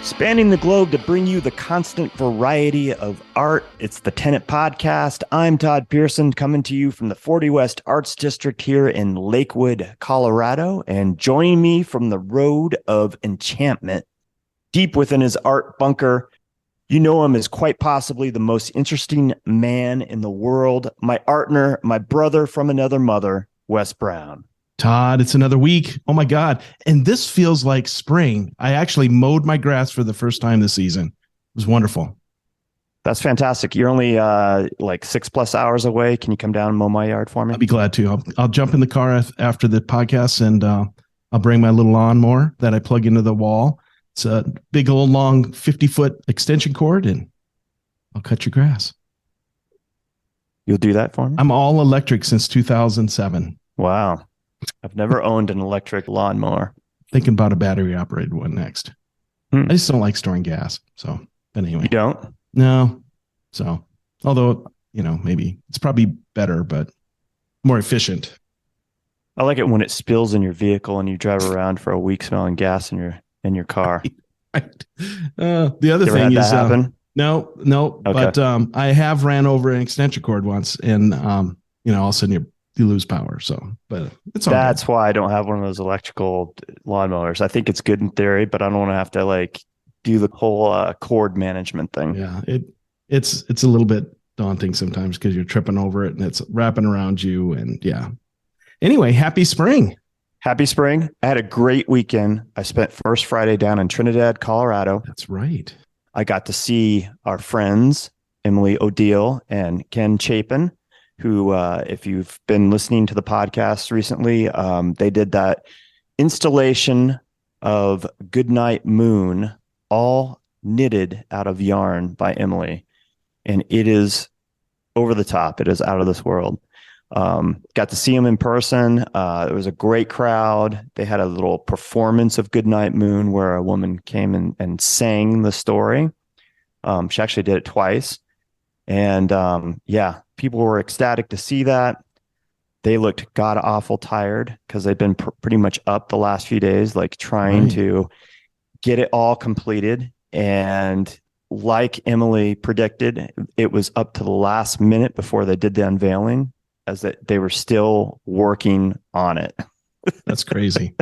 Spanning the globe to bring you the constant variety of art. It's the Tenant Podcast. I'm Todd Pearson, coming to you from the 40 West Arts District here in Lakewood, Colorado. And joining me from the Road of Enchantment, deep within his art bunker, you know him as quite possibly the most interesting man in the world. My partner, my brother from another mother, Wes Brown. Todd, it's another week. Oh my God. And this feels like spring. I actually mowed my grass for the first time this season. It was wonderful. That's fantastic. You're only like 6+ hours away. Can you come down and mow my yard for me? I'll be glad to. I'll jump in the car after the podcast and I'll bring my little lawnmower that I plug into the wall. It's a big old long 50-foot extension cord and I'll cut your grass. You'll do that for me? I'm all electric since 2007. Wow. I've never owned an electric lawnmower. Thinking about a battery operated one next. I just don't like storing gas. So, but anyway. You don't? No. So, although, maybe it's probably better, but more efficient. I like it when it spills in your vehicle and you drive around for a week smelling gas in your car. Right. The other thing is, no, okay. But I have ran over an extension cord once and, all of a sudden you lose power. So, but it's all that's why I don't have one of those electrical lawnmowers. I think it's good in theory, but I don't want to have to do the whole cord management thing. Yeah, it's a little bit daunting sometimes because you're tripping over it and it's wrapping around you. And yeah. Anyway, happy spring. Happy spring. I had a great weekend. I spent first Friday down in Trinidad, Colorado. That's right. I got to see our friends, Emily O'Deal and Ken Chapin, who, if you've been listening to the podcast recently, they did that installation of Goodnight Moon, all knitted out of yarn by Emily. And it is over the top. It is out of this world. Got to see them in person. It was a great crowd. They had a little performance of Goodnight Moon where a woman came and sang the story. She actually did it twice. And people were ecstatic to see that. They looked god awful tired because they've been pretty much up the last few days, trying to get it all completed. And like Emily predicted, it was up to the last minute before they did the unveiling, as that they were still working on it. That's crazy.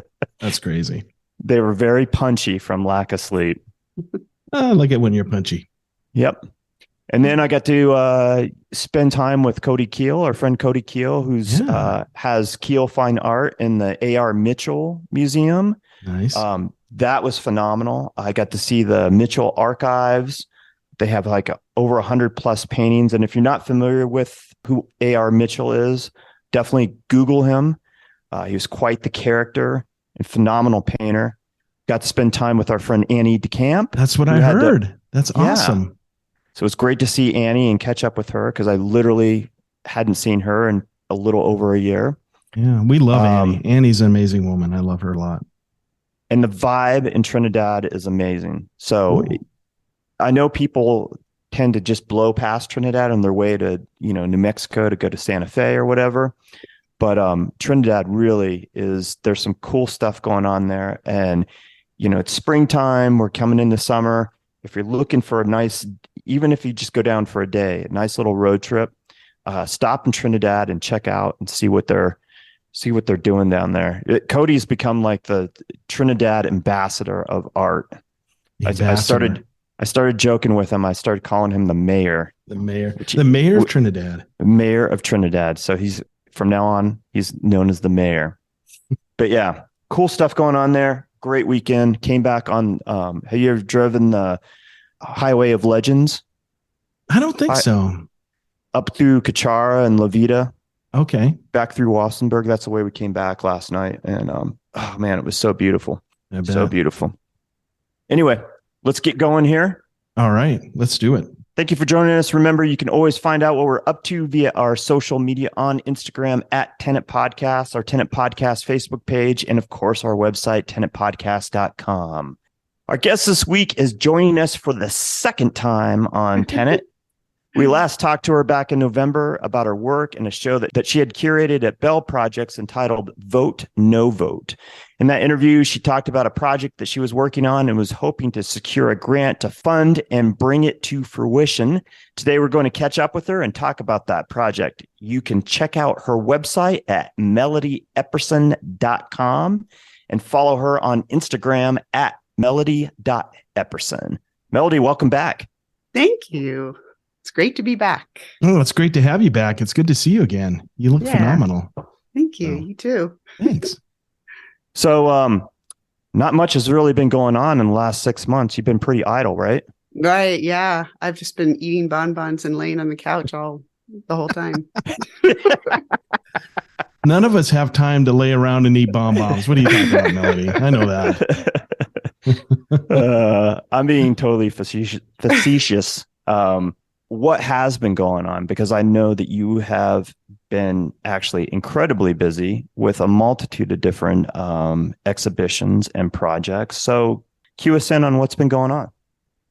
That's crazy. They were very punchy from lack of sleep. I like it when you're punchy. Yep. And then I got to spend time with Cody Keel, our friend Cody Keel, who's has Keel Fine Art in the A.R. Mitchell Museum. Nice. That was phenomenal. I got to see the Mitchell archives. They have over 100+ paintings. And if you're not familiar with who A.R. Mitchell is, definitely Google him. He was quite the character and phenomenal painter. Got to spend time with our friend Annie DeCamp. That's what I heard. That's awesome. So it's great to see Annie and catch up with her because I literally hadn't seen her in a little over a year. Yeah, we love Annie. Annie's an amazing woman. I love her a lot. And the vibe in Trinidad is amazing. So I know people tend to just blow past Trinidad on their way to, New Mexico to go to Santa Fe or whatever. But Trinidad really is, there's some cool stuff going on there. And, it's springtime. We're coming into summer. If you're looking for a nice, even if you just go down for a day, a nice little road trip, stop in Trinidad and check out and see what they're doing down there. Cody's become like the Trinidad ambassador of art. I started joking with him. I started calling him the mayor. The mayor of Trinidad. The mayor of Trinidad. So from now on, he's known as the mayor. But yeah, cool stuff going on there. Great weekend. Came back on. Have you ever driven the Highway of Legends? I don't think so. Up through Cachara and La Vida. Okay. Back through Wassenberg. That's the way we came back last night. And oh man, it was so beautiful. So beautiful. Anyway, let's get going here. All right, let's do it. Thank you for joining us. Remember, you can always find out what we're up to via our social media on Instagram at Tenant Podcast, our Tenant Podcast Facebook page, and of course, our website, tenantpodcast.com. Our guest this week is joining us for the second time on Tenant. We last talked to her back in November about her work and a show that she had curated at Bell Projects entitled Vote, No Vote. In that interview, she talked about a project that she was working on and was hoping to secure a grant to fund and bring it to fruition. Today, we're going to catch up with her and talk about that project. You can check out her website at melodyepperson.com and follow her on Instagram at melody.epperson. Melody, welcome back. Thank you. It's great to be back. Oh, it's great to have you back. It's good to see you again. You look phenomenal. Thank you. You too. Thanks. So, not much has really been going on in the last 6 months. You've been pretty idle, right? Right. Yeah. I've just been eating bonbons and laying on the couch the whole time. None of us have time to lay around and eat bonbons. What are you talking about, Melody? I know that. I'm being totally facetious. What has been going on? Because I know that you have been actually incredibly busy with a multitude of different exhibitions and projects. So cue us in on what's been going on.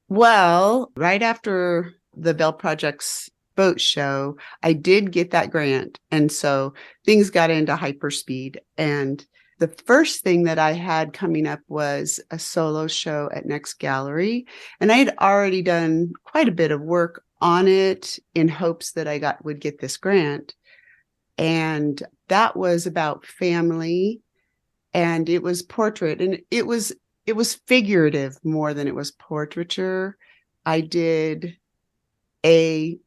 Well, right after the Bell Projects boat show, I did get that grant. And so things got into hyperspeed. And the first thing that I had coming up was a solo show at Next Gallery. And I had already done quite a bit of work on it in hopes that I would get this grant. And that was about family, and it was portrait, and it was figurative more than it was portraiture. I did I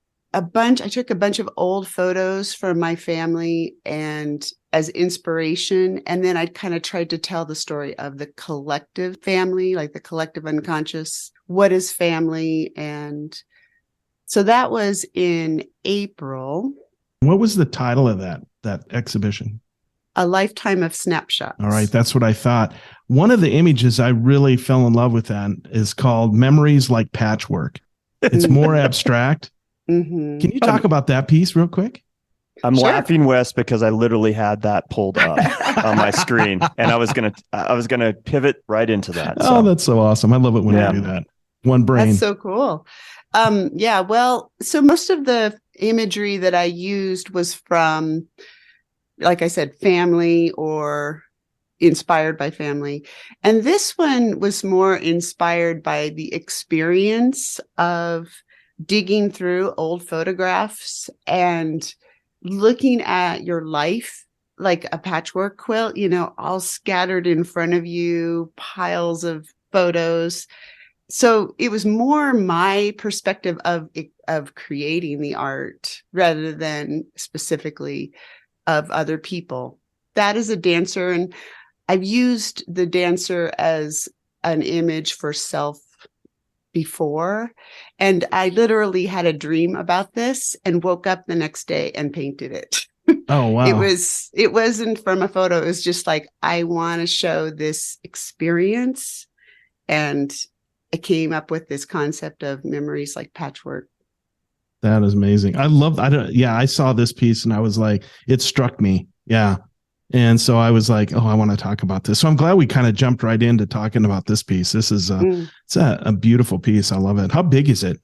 took a bunch of old photos from my family and as inspiration. And then I kind of tried to tell the story of the collective family, like the collective unconscious. What is family? And so that was in April. What was the title of that exhibition? A Lifetime of Snapshots. All right. That's what I thought. One of the images I really fell in love with then is called Memories Like Patchwork. It's more abstract. Mm-hmm. Can you talk about that piece real quick? I'm laughing, Wes, because I literally had that pulled up on my screen, and I was gonna pivot right into that. So. Oh, that's so awesome! I love it when you do that. One brain. That's so cool. Well, so most of the imagery that I used was from, like I said, family or inspired by family. And this one was more inspired by the experience of digging through old photographs and looking at your life like a patchwork quilt, all scattered in front of you, piles of photos. So it was more my perspective of creating the art rather than specifically of other people. That is a dancer, and I've used the dancer as an image for self before. And I literally had a dream about this and woke up the next day and painted it. Oh, wow. It wasn't from a photo. It was just like, I want to show this experience. And I came up with this concept of memories like patchwork. That is amazing. I saw this piece and I was like, it struck me. Yeah. And so I was like, oh, I want to talk about this. So I'm glad we kind of jumped right into talking about this piece. This is it's a beautiful piece. I love it. How big is it?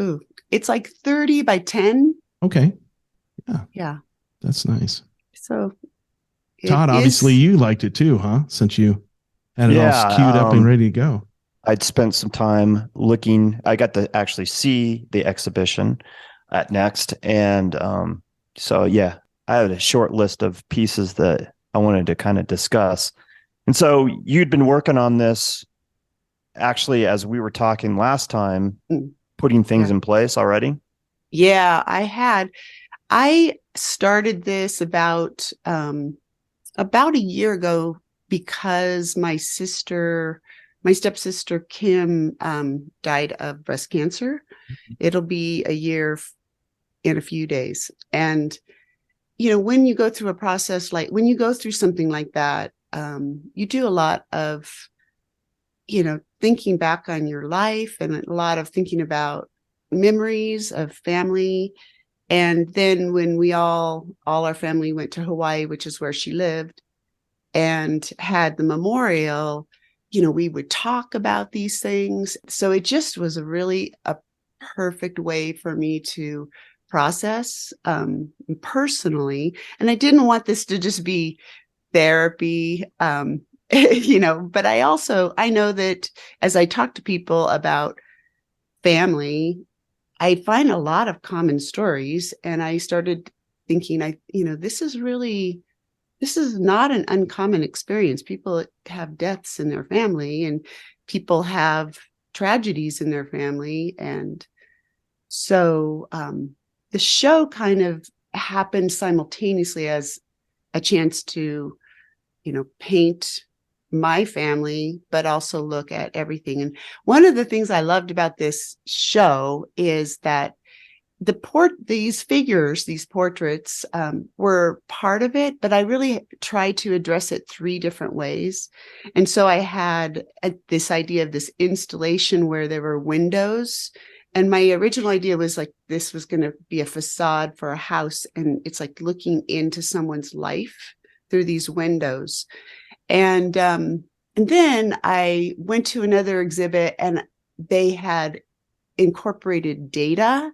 Ooh, it's like 30 by 10. Okay. Yeah. Yeah. That's nice. So Todd, obviously you liked it too, huh? Since you had it all queued up and ready to go. I'd spent some time looking. I got to actually see the exhibition at Next. And so, yeah, I had a short list of pieces that I wanted to kind of discuss. And so you'd been working on this actually as we were talking last time, putting things in place already. Yeah, I had. I started this about a year ago because my stepsister Kim died of breast cancer. It'll be a year in a few days. And when you go through a process when you go through something like that, you do a lot of, thinking back on your life and a lot of thinking about memories of family. And then when we all our family went to Hawaii, which is where she lived, and had the memorial, we would talk about these things. So it just was a perfect way for me to process personally. And I didn't want this to just be therapy, but I know that as I talk to people about family, I find a lot of common stories, and I started thinking, this is not an uncommon experience. People have deaths in their family, and people have tragedies in their family. And so the show kind of happened simultaneously as a chance to, paint my family, but also look at everything. And one of the things I loved about this show is that these figures, these portraits, were part of it, but I really tried to address it 3 different ways. And so I had this idea of this installation where there were windows. And my original idea was like, this was going to be a facade for a house. And it's like looking into someone's life through these windows. And then I went to another exhibit, and they had incorporated data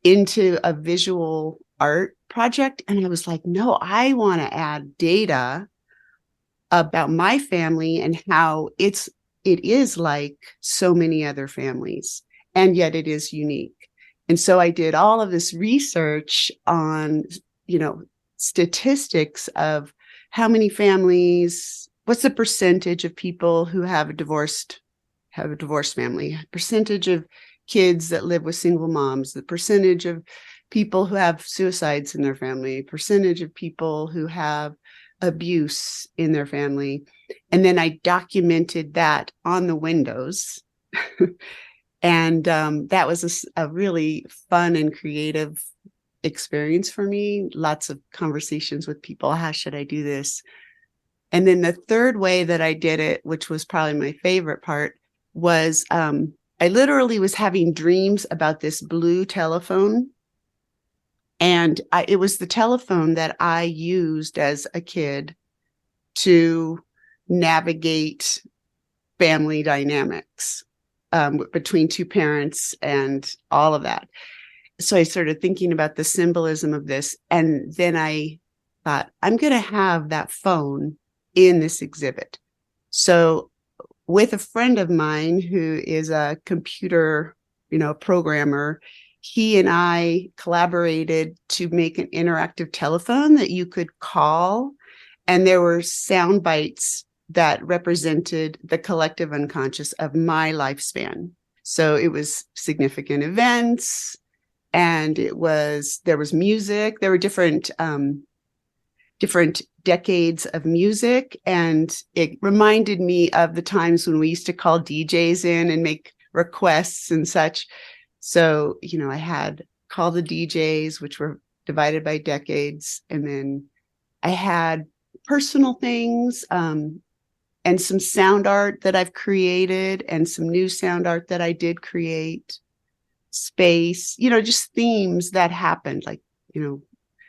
into a visual art project. And I was like, no, I want to add data about my family and how it is like so many other families, and yet it is unique. And so I did all of this research on, statistics of how many families, what's the percentage of people who have a divorced family, percentage of kids that live with single moms, the percentage of people who have suicides in their family, percentage of people who have abuse in their family. And then I documented that on the windows. And that was a really fun and creative experience for me. Lots of conversations with people. How should I do this? And then the third way that I did it, which was probably my favorite part, was I literally was having dreams about this blue telephone. And it was the telephone that I used as a kid to navigate family dynamics between 2 parents and all of that. So I started thinking about the symbolism of this. And then I thought, I'm going to have that phone in this exhibit. So with a friend of mine who is a computer, programmer, he and I collaborated to make an interactive telephone that you could call. And there were sound bites that represented the collective unconscious of my lifespan. So it was significant events, and there was music. There were different decades of music. And it reminded me of the times when we used to call DJs in and make requests and such. So, I had call the DJs, which were divided by decades. And then I had personal things, and some sound art that I've created, and some new sound art that I did create. Space, just themes that happened. Like,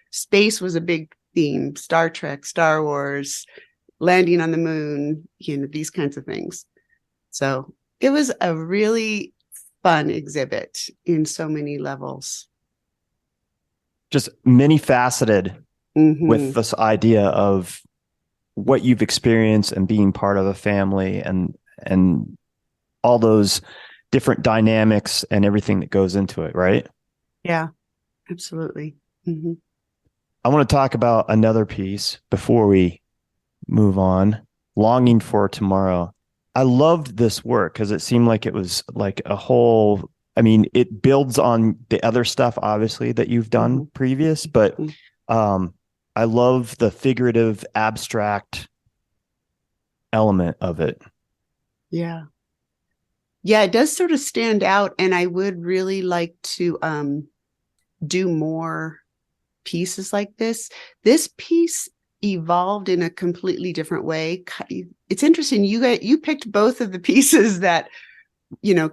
space was a big theme. Star Trek, Star Wars, landing on the moon, these kinds of things. So it was a really fun exhibit in so many levels. Just many faceted with this idea of what you've experienced and being part of a family, and all those different dynamics and everything that goes into it, right? Yeah, absolutely. Mm-hmm. I want to talk about another piece before we move on. Longing for Tomorrow. I loved this work because it seemed like it was like a whole, it builds on the other stuff, obviously, that you've done previous, but I love the figurative, abstract element of it. Yeah. Yeah, it does sort of stand out. And I would really like to do more pieces like this. This piece evolved in a completely different way. It's interesting. You picked both of the pieces that,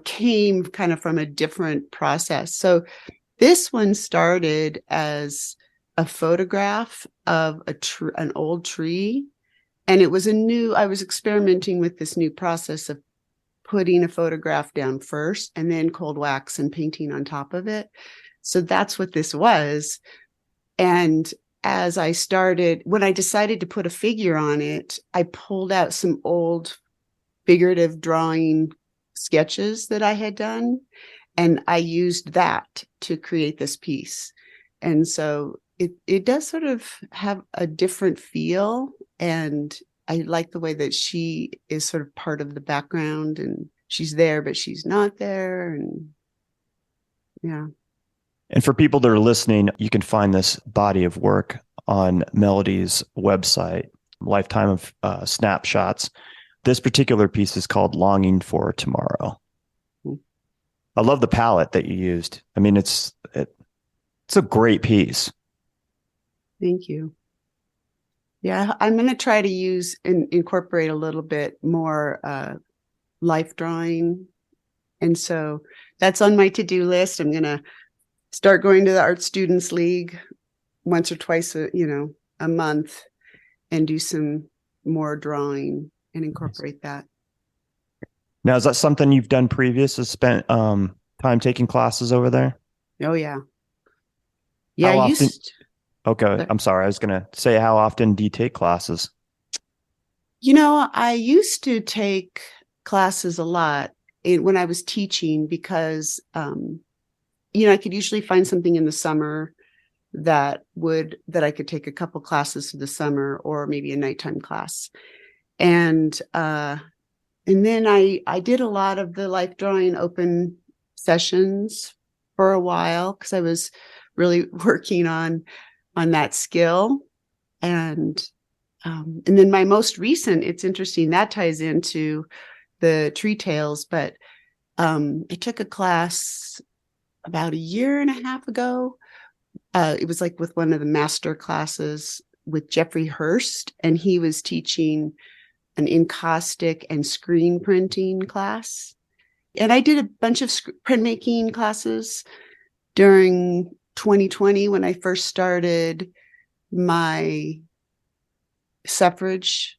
came kind of from a different process. So this one started as a photograph of an old tree. And it was I was experimenting with this new process of putting a photograph down first and then cold wax and painting on top of it. So that's what this was. And when I decided to put a figure on it, I pulled out some old figurative drawing sketches that I had done, and I used that to create this piece. And so it does sort of have a different feel, and I like the way that she is sort of part of the background, and she's there, but she's not there. And yeah. And for people that are listening, you can find this body of work on Melody's website, Lifetime of Snapshots. This particular piece is called Longing for Tomorrow. I love the palette that you used. I mean, it's a great piece. Thank you. Yeah, I'm going to try to use and incorporate a little bit more life drawing. And so that's on my to-do list. I'm going to start going to the Art Students League once or twice a month and do some more drawing and incorporate that. Now, is that something you've done previous? Has spent time taking classes over there? Oh, yeah. Yeah, how often? Okay, I'm sorry. I was going to say, how often do you take classes? I used to take classes a lot when I was teaching because, I could usually find something in the summer that I could take a couple classes for the summer, or maybe a nighttime class. And then I did a lot of the life drawing open sessions for a while because I was really working on that skill. And then my most recent, it's interesting, that ties into the tree tales, but I took a class about a year and a half ago. It was like with one of the master classes with Jeffrey Hurst, and he was teaching an encaustic and screen printing class. And I did a bunch of printmaking classes during 2020 when I first started my suffrage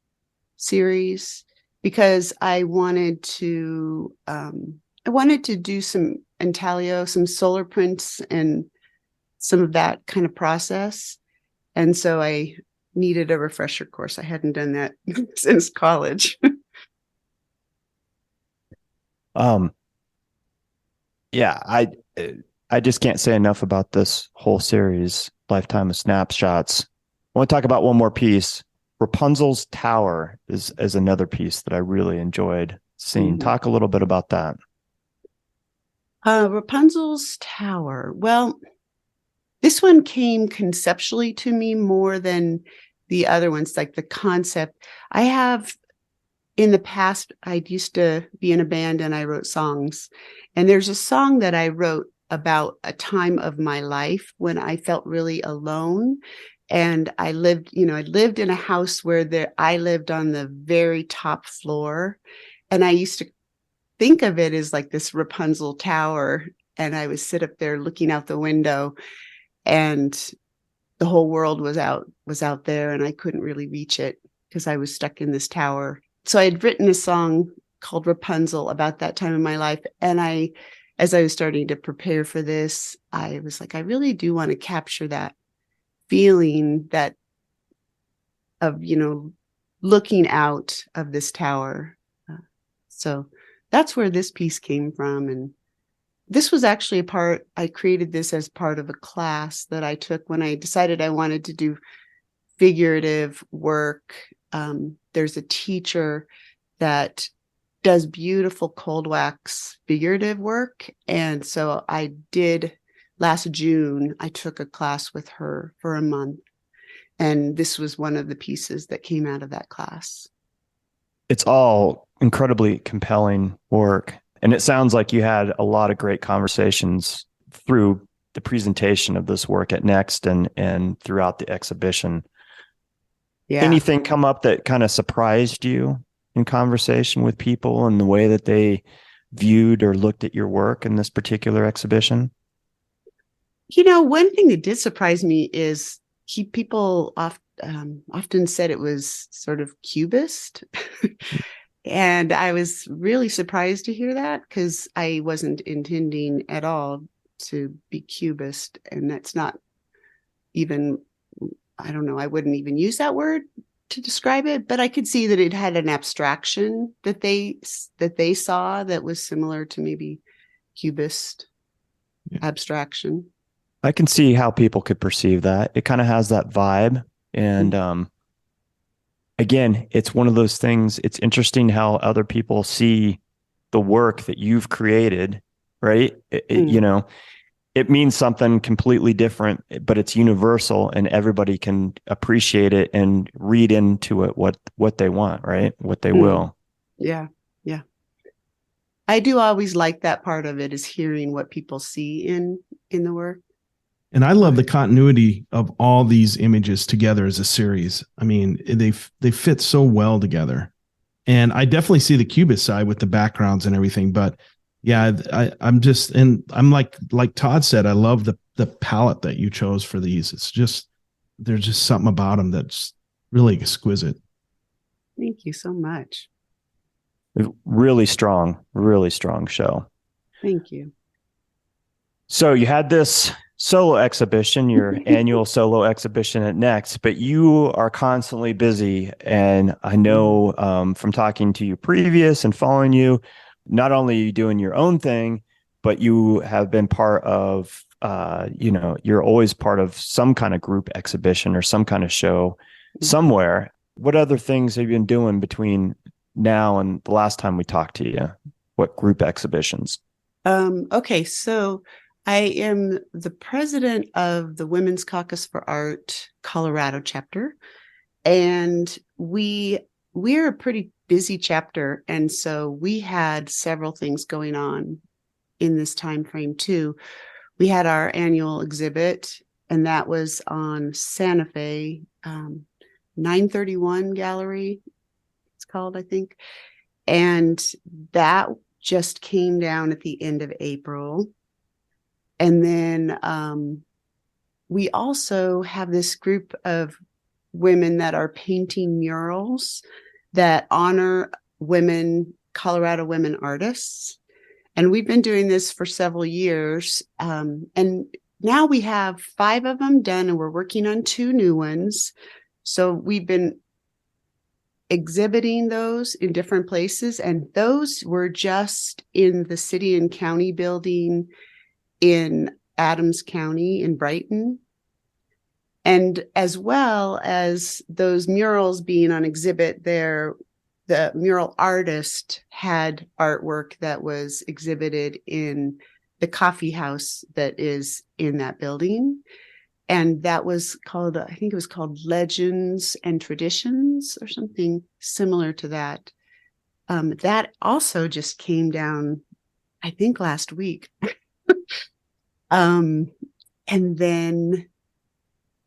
series, because I wanted to do some intaglio, some solar prints, and some of that kind of process. And so I needed a refresher course. I hadn't done that since college. Yeah, I just can't say enough about this whole series, Lifetime of Snapshots. I want to talk about one more piece. Rapunzel's Tower is another piece that I really enjoyed seeing. Mm-hmm. Talk a little bit about that. Rapunzel's Tower. Well, this one came conceptually to me more than the other ones, like the concept. I have, in the past, I used to be in a band and I wrote songs. And there's a song that I wrote about a time of my life when I felt really alone. And I lived in a house where I lived on the very top floor. And I used to think of it as like this Rapunzel tower. And I would sit up there looking out the window, and the whole world was out there, and I couldn't really reach it because I was stuck in this tower. So I had written a song called Rapunzel about that time in my life. And as I was starting to prepare for this, I was like, I really do want to capture that feeling of looking out of this tower. So that's where this piece came from. And this was actually I created this as part of a class that I took when I decided I wanted to do figurative work. There's a teacher that does beautiful cold wax figurative work. And so I did, last June, I took a class with her for a month. And this was one of the pieces that came out of that class. It's all incredibly compelling work. And it sounds like you had a lot of great conversations through the presentation of this work at Next and throughout the exhibition. Yeah. Anything come up that kind of surprised you in conversation with people and the way that they viewed or looked at your work in this particular exhibition? One thing that did surprise me is people often said it was sort of cubist. And I was really surprised to hear that, because I wasn't intending at all to be Cubist. And that's not even, I don't know, I wouldn't even use that word to describe it, but I could see that it had an abstraction that they saw that was similar to maybe Cubist abstraction. I can see how people could perceive that. It kind of has that vibe. And again, it's one of those things. It's interesting how other people see the work that you've created, right? You know, it means something completely different, but it's universal, and everybody can appreciate it and read into it what they want, right? What they will. Yeah. Yeah. I do always like that part of it, is hearing what people see in the work. And I love the continuity of all these images together as a series. I mean, they fit so well together. And I definitely see the Cubist side with the backgrounds and everything. But yeah, I'm like Todd said, I love the palette that you chose for these. It's just, there's just something about them that's really exquisite. Thank you so much. Really strong show. Thank you. So you had this solo exhibition, your annual solo exhibition at Next, but you are constantly busy. And I know from talking to you previous and following you, not only are you doing your own thing, but you have been part of, you're always part of some kind of group exhibition or some kind of show somewhere. What other things have you been doing between now and the last time we talked to you? What group exhibitions? Okay, so I am the president of the Women's Caucus for Art Colorado chapter, and we're a pretty busy chapter, and so we had several things going on in this time frame too. We had our annual exhibit, and that was on Santa Fe, 931 Gallery, it's called, I think, and that just came down at the end of April. And then we also have this group of women that are painting murals that honor women, Colorado women artists. And we've been doing this for several years. And now we have 5 of them done, and we're working on 2 new ones. So we've been exhibiting those in different places. And those were just in the city and county building in Adams County in Brighton. And as well as those murals being on exhibit there, the mural artist had artwork that was exhibited in the coffee house that is in that building. And that was called, I think it was called Legends and Traditions or something similar to that. That also just came down, I think, last week. And then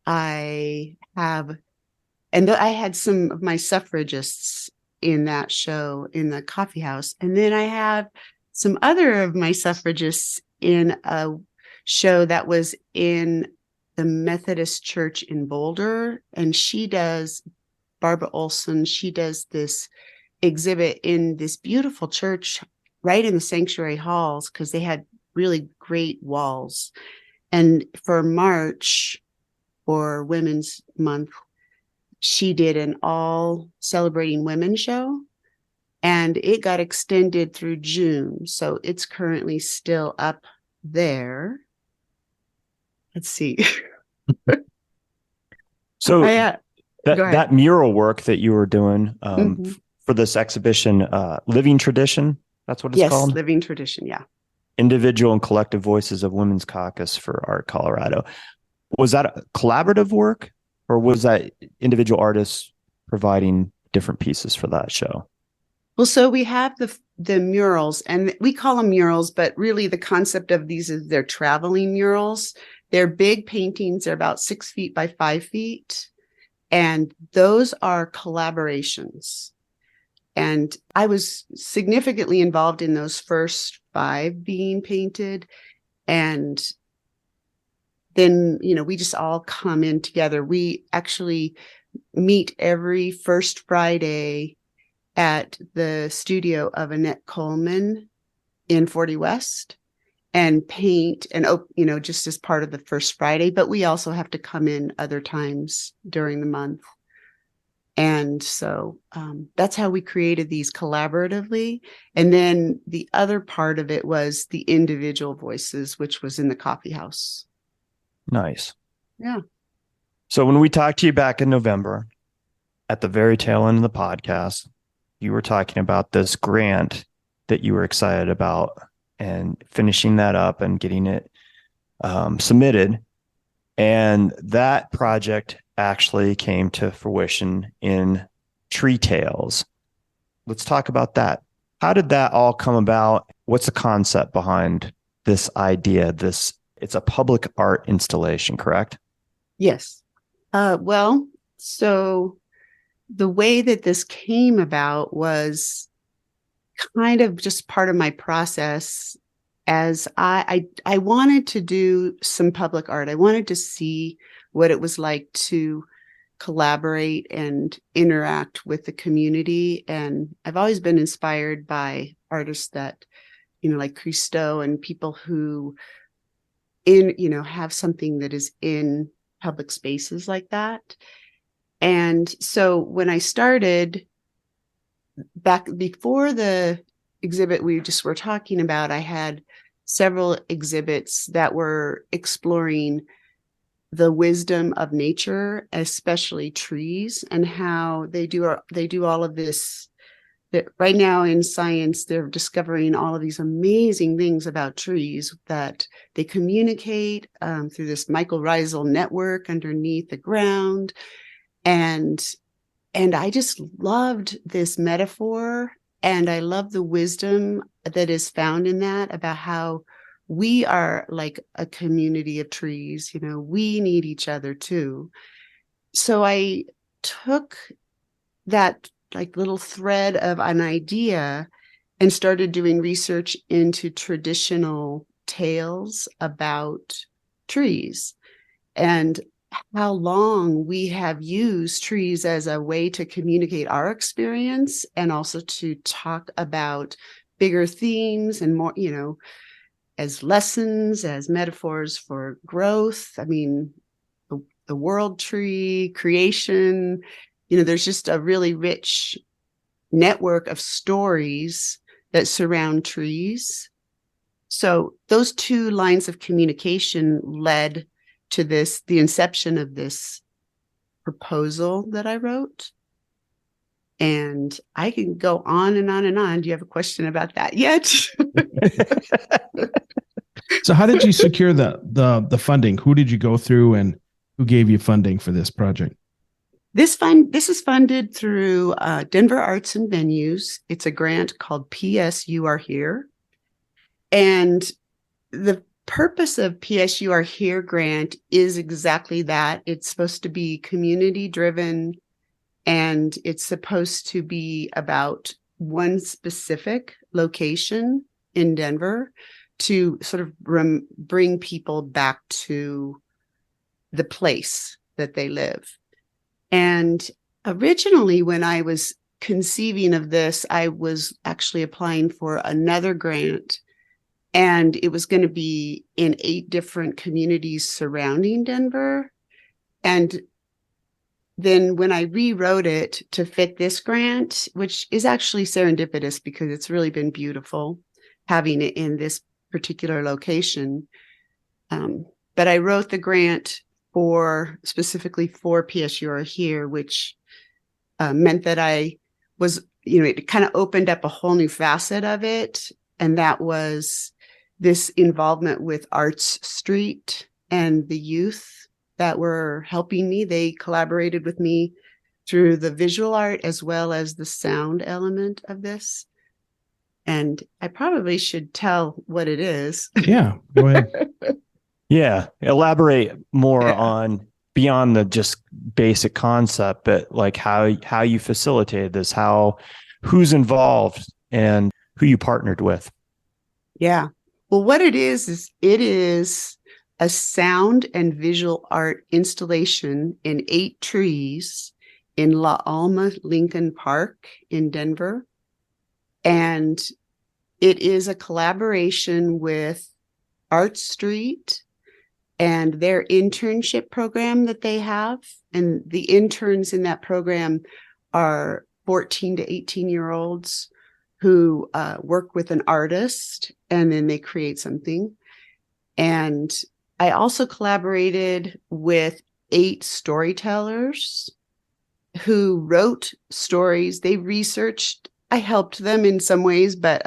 I had some of my suffragists in that show in the coffee house. And then I have some other of my suffragists in a show that was in the Methodist Church in Boulder. And Barbara Olson, she does this exhibit in this beautiful church right in the sanctuary halls, because they had really great walls. And for March, or Women's Month, she did an all celebrating women show, and it got extended through June. So it's currently still up there. Let's see. So that mural work that you were doing for this exhibition, Living Tradition, that's what it's called? Yes, Living Tradition, yeah. Individual and collective voices of Women's Caucus for Art Colorado. Was that a collaborative work, or was that individual artists providing different pieces for that show? Well, so we have the murals, and we call them murals, but really the concept of these is they're traveling murals. They're big paintings. They're about 6 feet by 5 feet. And those are collaborations. And I was significantly involved in those first 5 being painted. And then, we just all come in together. We actually meet every first Friday at the studio of Annette Coleman in 40 West and paint and, just as part of the first Friday, but we also have to come in other times during the month. And so that's how we created these collaboratively. And then the other part of it was the individual voices, which was in the coffee house. Nice. Yeah. So when we talked to you back in November, at the very tail end of the podcast, you were talking about this grant that you were excited about and finishing that up and getting it submitted. And that project actually came to fruition in Tree Tales. Let's talk about that. How did that all come about? What's the concept behind this idea? It's a public art installation, correct? Yes. Well, so the way that this came about was kind of just part of my process, as I wanted to do some public art. I wanted to see what it was like to collaborate and interact with the community. And I've always been inspired by artists that, like Christo and people who have something that is in public spaces like that. And so when I started back before the exhibit we just were talking about, I had several exhibits that were exploring the wisdom of nature, especially trees, and how they do all of this. That right now in science, they're discovering all of these amazing things about trees, that they communicate through this mycorrhizal network underneath the ground. And I just loved this metaphor, and I love the wisdom that is found in that, about how we are like a community of trees. We need each other too. So I took that like little thread of an idea and started doing research into traditional tales about trees and how long we have used trees as a way to communicate our experience, and also to talk about bigger themes and more, as lessons, as metaphors for growth. I mean, the world tree, creation, there's just a really rich network of stories that surround trees. So those two lines of communication led to the inception of this proposal that I wrote. And I can go on and on and on. Do you have a question about that yet? So how did you secure the funding? Who did you go through, and who gave you funding for this project? This is funded through Denver Arts and Venues. It's a grant called PS You Are Here. And the purpose of PS You Are Here grant is exactly that. It's supposed to be community driven, and it's supposed to be about one specific location in Denver to sort of bring people back to the place that they live. And originally, when I was conceiving of this, I was actually applying for another grant, and it was going to be in 8 different communities surrounding Denver. And then when I rewrote it to fit this grant, which is actually serendipitous because it's really been beautiful having it in this particular location. But I wrote the grant specifically for PS You Are Here, which meant that I was, it kind of opened up a whole new facet of it. And that was this involvement with Arts Street and the youth that were helping me. They collaborated with me through the visual art as well as the sound element of this. And I probably should tell what it is. Yeah, go ahead. Yeah, elaborate more on beyond the just basic concept, but like how you facilitated this, who's involved, and who you partnered with. Yeah. Well, what it is it is a sound and visual art installation in 8 trees in La Alma Lincoln Park in Denver. And it is a collaboration with Art Street and their internship program that they have. And the interns in that program are 14 to 18-year-olds who work with an artist, and then they create something. And I also collaborated with 8 storytellers who wrote stories. They researched, I helped them in some ways, but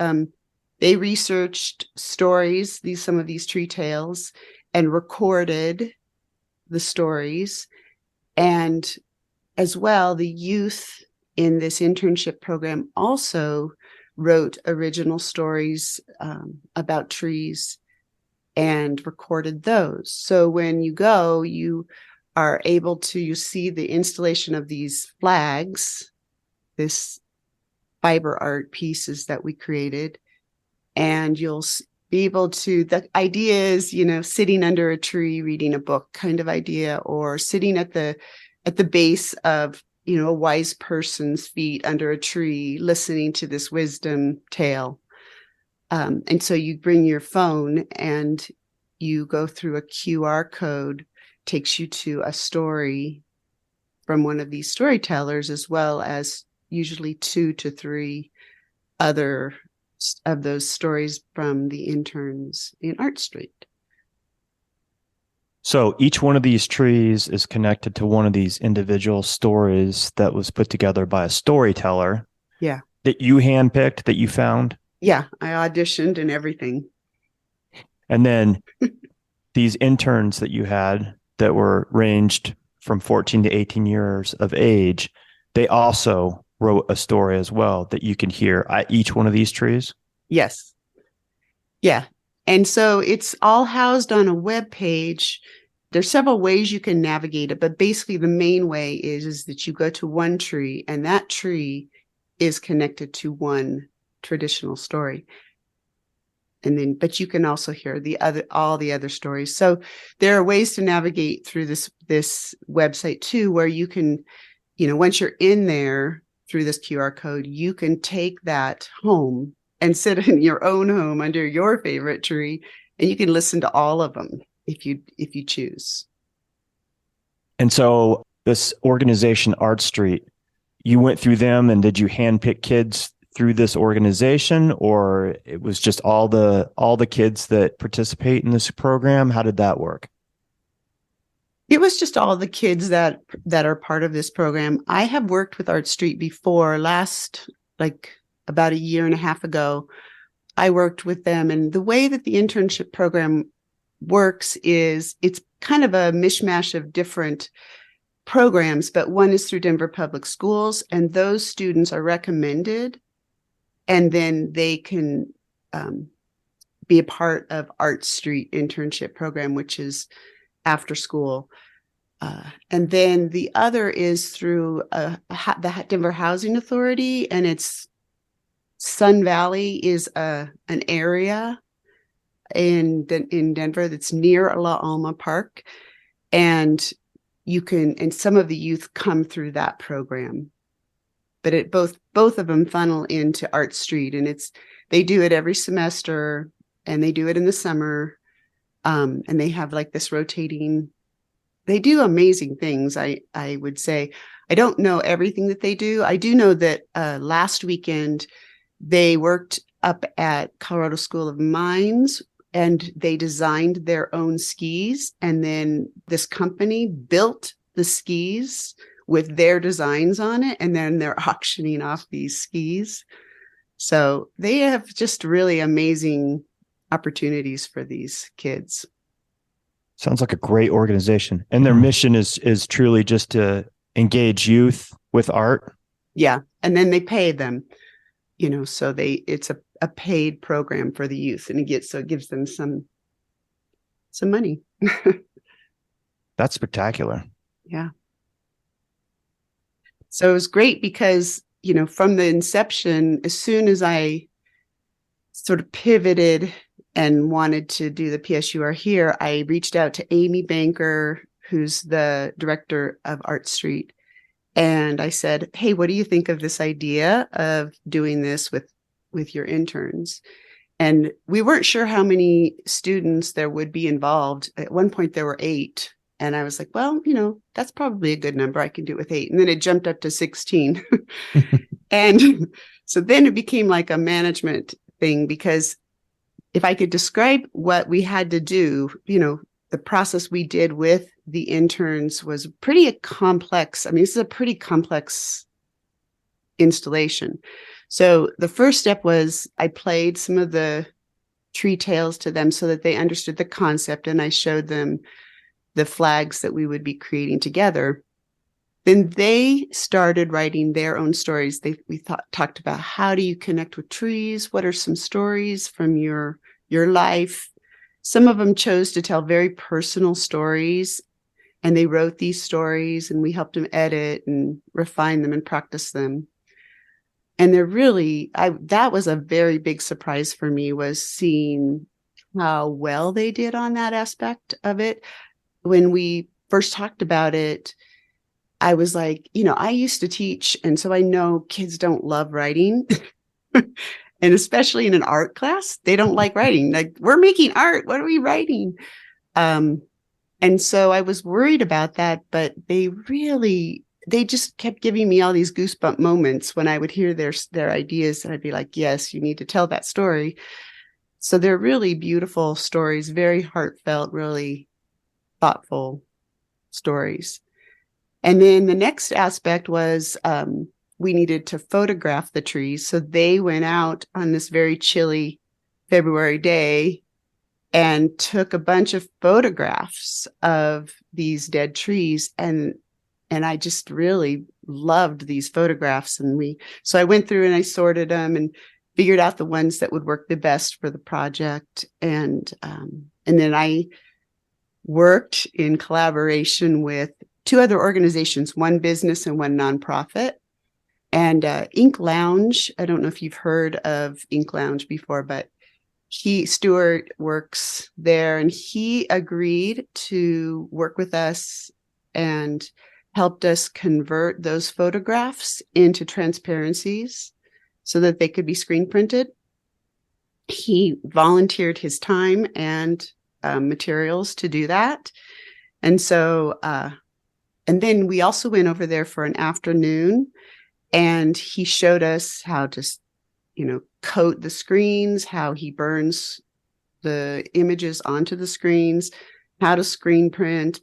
they researched stories, some of these tree tales, and recorded the stories. And as well, the youth in this internship program also wrote original stories about trees and recorded those. So when you go, you are able to, you see the installation of these flags, this fiber art pieces that we created, and you'll be able to, the idea is, sitting under a tree, reading a book kind of idea, or sitting at the base of, a wise person's feet under a tree, listening to this wisdom tale. And so you bring your phone and you go through a QR code, takes you to a story from one of these storytellers, as well as usually 2 to 3 other of those stories from the interns in Art Street. So each one of these trees is connected to one of these individual stories that was put together by a storyteller. Yeah. That you handpicked, that you found? Yeah, I auditioned and everything. And then these interns that you had that were ranged from 14 to 18 years of age, they also wrote a story as well that you can hear at each one of these trees? Yes. Yeah. And so it's all housed on a web page. There's several ways you can navigate it, but basically the main way is that you go to one tree, and that tree is connected to one traditional story. And then, but you can also hear all the other stories. So there are ways to navigate through this website too, where you can, once you're in there through this QR code, you can take that home and sit in your own home under your favorite tree, and you can listen to all of them if you choose. And so this organization, Art Street, you went through them, and did you handpick kids through this organization, or it was just all the kids that participate in this program? How did that work? It was just all the kids that are part of this program. I have worked with Art Street before. About a year and a half ago, I worked with them. And the way that the internship program works is it's kind of a mishmash of different programs, but one is through Denver Public Schools, and those students are recommended, and then they can be a part of Art Street internship program, which is after school. And then the other is through the Denver Housing Authority, and it's Sun Valley is an area in Denver that's near La Alma Park, and some of the youth come through that program. But both of them funnel into Art Street, and they do it every semester, and they do it in the summer, and they have like this rotating. They do amazing things. I would say I don't know everything that they do. I do know that last weekend they worked up at Colorado School of Mines, and they designed their own skis, and then this company built the skis with their designs on it, and then they're auctioning off these skis. So they have just really amazing opportunities for these kids. Sounds like a great organization. And their mission is truly just to engage youth with art. Yeah. And then they pay them, so it's a paid program for the youth, and it gives them some money. That's spectacular. Yeah. So it was great because, from the inception, as soon as I sort of pivoted and wanted to do the PSUR here, I reached out to Amy Banker, who's the director of Art Street, And I said, hey, what do you think of this idea of doing this with your interns? And we weren't sure how many students there would be involved. At one point, there were 8. And I was like, well, that's probably a good number. I can do it with 8. And then it jumped up to 16. And so then it became like a management thing, because if I could describe what we had to do, the process we did with the interns was pretty complex. I mean, this is a pretty complex installation. So the first step was I played some of the tree tales to them so that they understood the concept, and I showed them the flags that we would be creating together. Then they started writing their own stories. We talked about, how do you connect with trees? What are some stories from your life? Some of them chose to tell very personal stories, and they wrote these stories, and we helped them edit and refine them and practice them. And they're really, that was a very big surprise for me, was seeing how well they did on that aspect of it. When we first talked about it, I was like, I used to teach, and so I know kids don't love writing. And especially in an art class, they don't like writing. Like, we're making art. What are we writing? And so I was worried about that, but they just kept giving me all these goosebump moments when I would hear their ideas, and I'd be like, yes, you need to tell that story. So they're really beautiful stories, very heartfelt, really thoughtful stories. And then the next aspect was we needed to photograph the trees. So they went out on this very chilly February day and took a bunch of photographs of these dead trees. And I just really loved these photographs. So I went through and I sorted them and figured out the ones that would work the best for the project. And then I worked in collaboration with 2 other organizations, one business and one nonprofit. And Ink Lounge, I don't know if you've heard of Ink Lounge before, but Stuart works there, and he agreed to work with us and helped us convert those photographs into transparencies so that they could be screen printed. He volunteered his time and materials to do that. And so, and then we also went over there for an afternoon, and he showed us how to, coat the screens, how he burns the images onto the screens, how to screen print,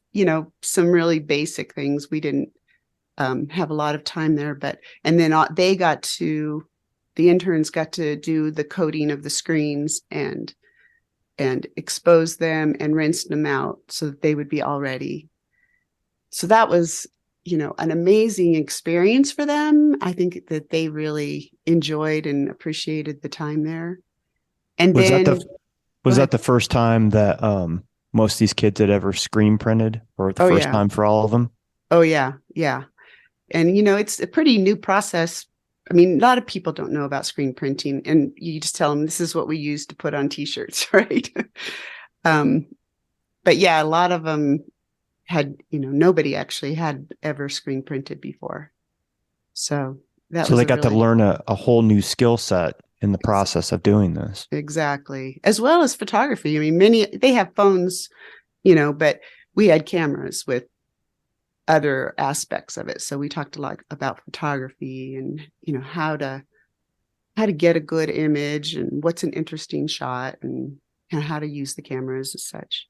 some really basic things. We didn't have a lot of time there, and then the interns got to do the coating of the screens and expose them and rinse them out so that they would be all ready. So that was, an amazing experience for them. I think that they really enjoyed and appreciated the time there. And was that the first time that most of these kids had ever screen printed, or the first time for all of them? Oh, yeah. Yeah. And, it's a pretty new process. I mean, a lot of people don't know about screen printing, and you just tell them this is what we use to put on t-shirts, right? But yeah, a lot of them had, nobody actually had ever screen printed before. So they got to learn a whole new skill set in the process of doing this. Exactly. As well as photography. I mean, they have phones, but we had cameras with other aspects of it. So we talked a lot about photography and, how to get a good image and what's an interesting shot and how to use the cameras as such.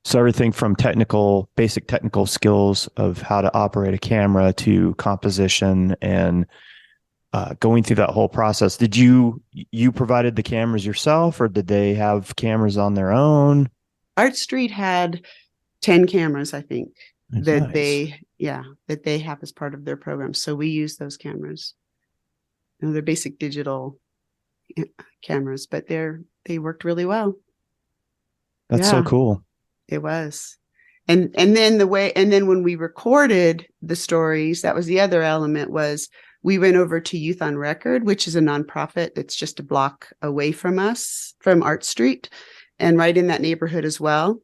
So everything from basic technical skills of how to operate a camera to composition and going through that whole process. Did you provided the cameras yourself, or did they have cameras on their own? Art Street had 10 cameras, I think, that nice. they have as part of their program. So we use those cameras. They're basic digital cameras, but they worked really well. That's so cool. It was. And then when we recorded the stories, that was the other element, was we went over to Youth on Record, which is a nonprofit that's just a block away from us, from Art Street, and right in that neighborhood as well.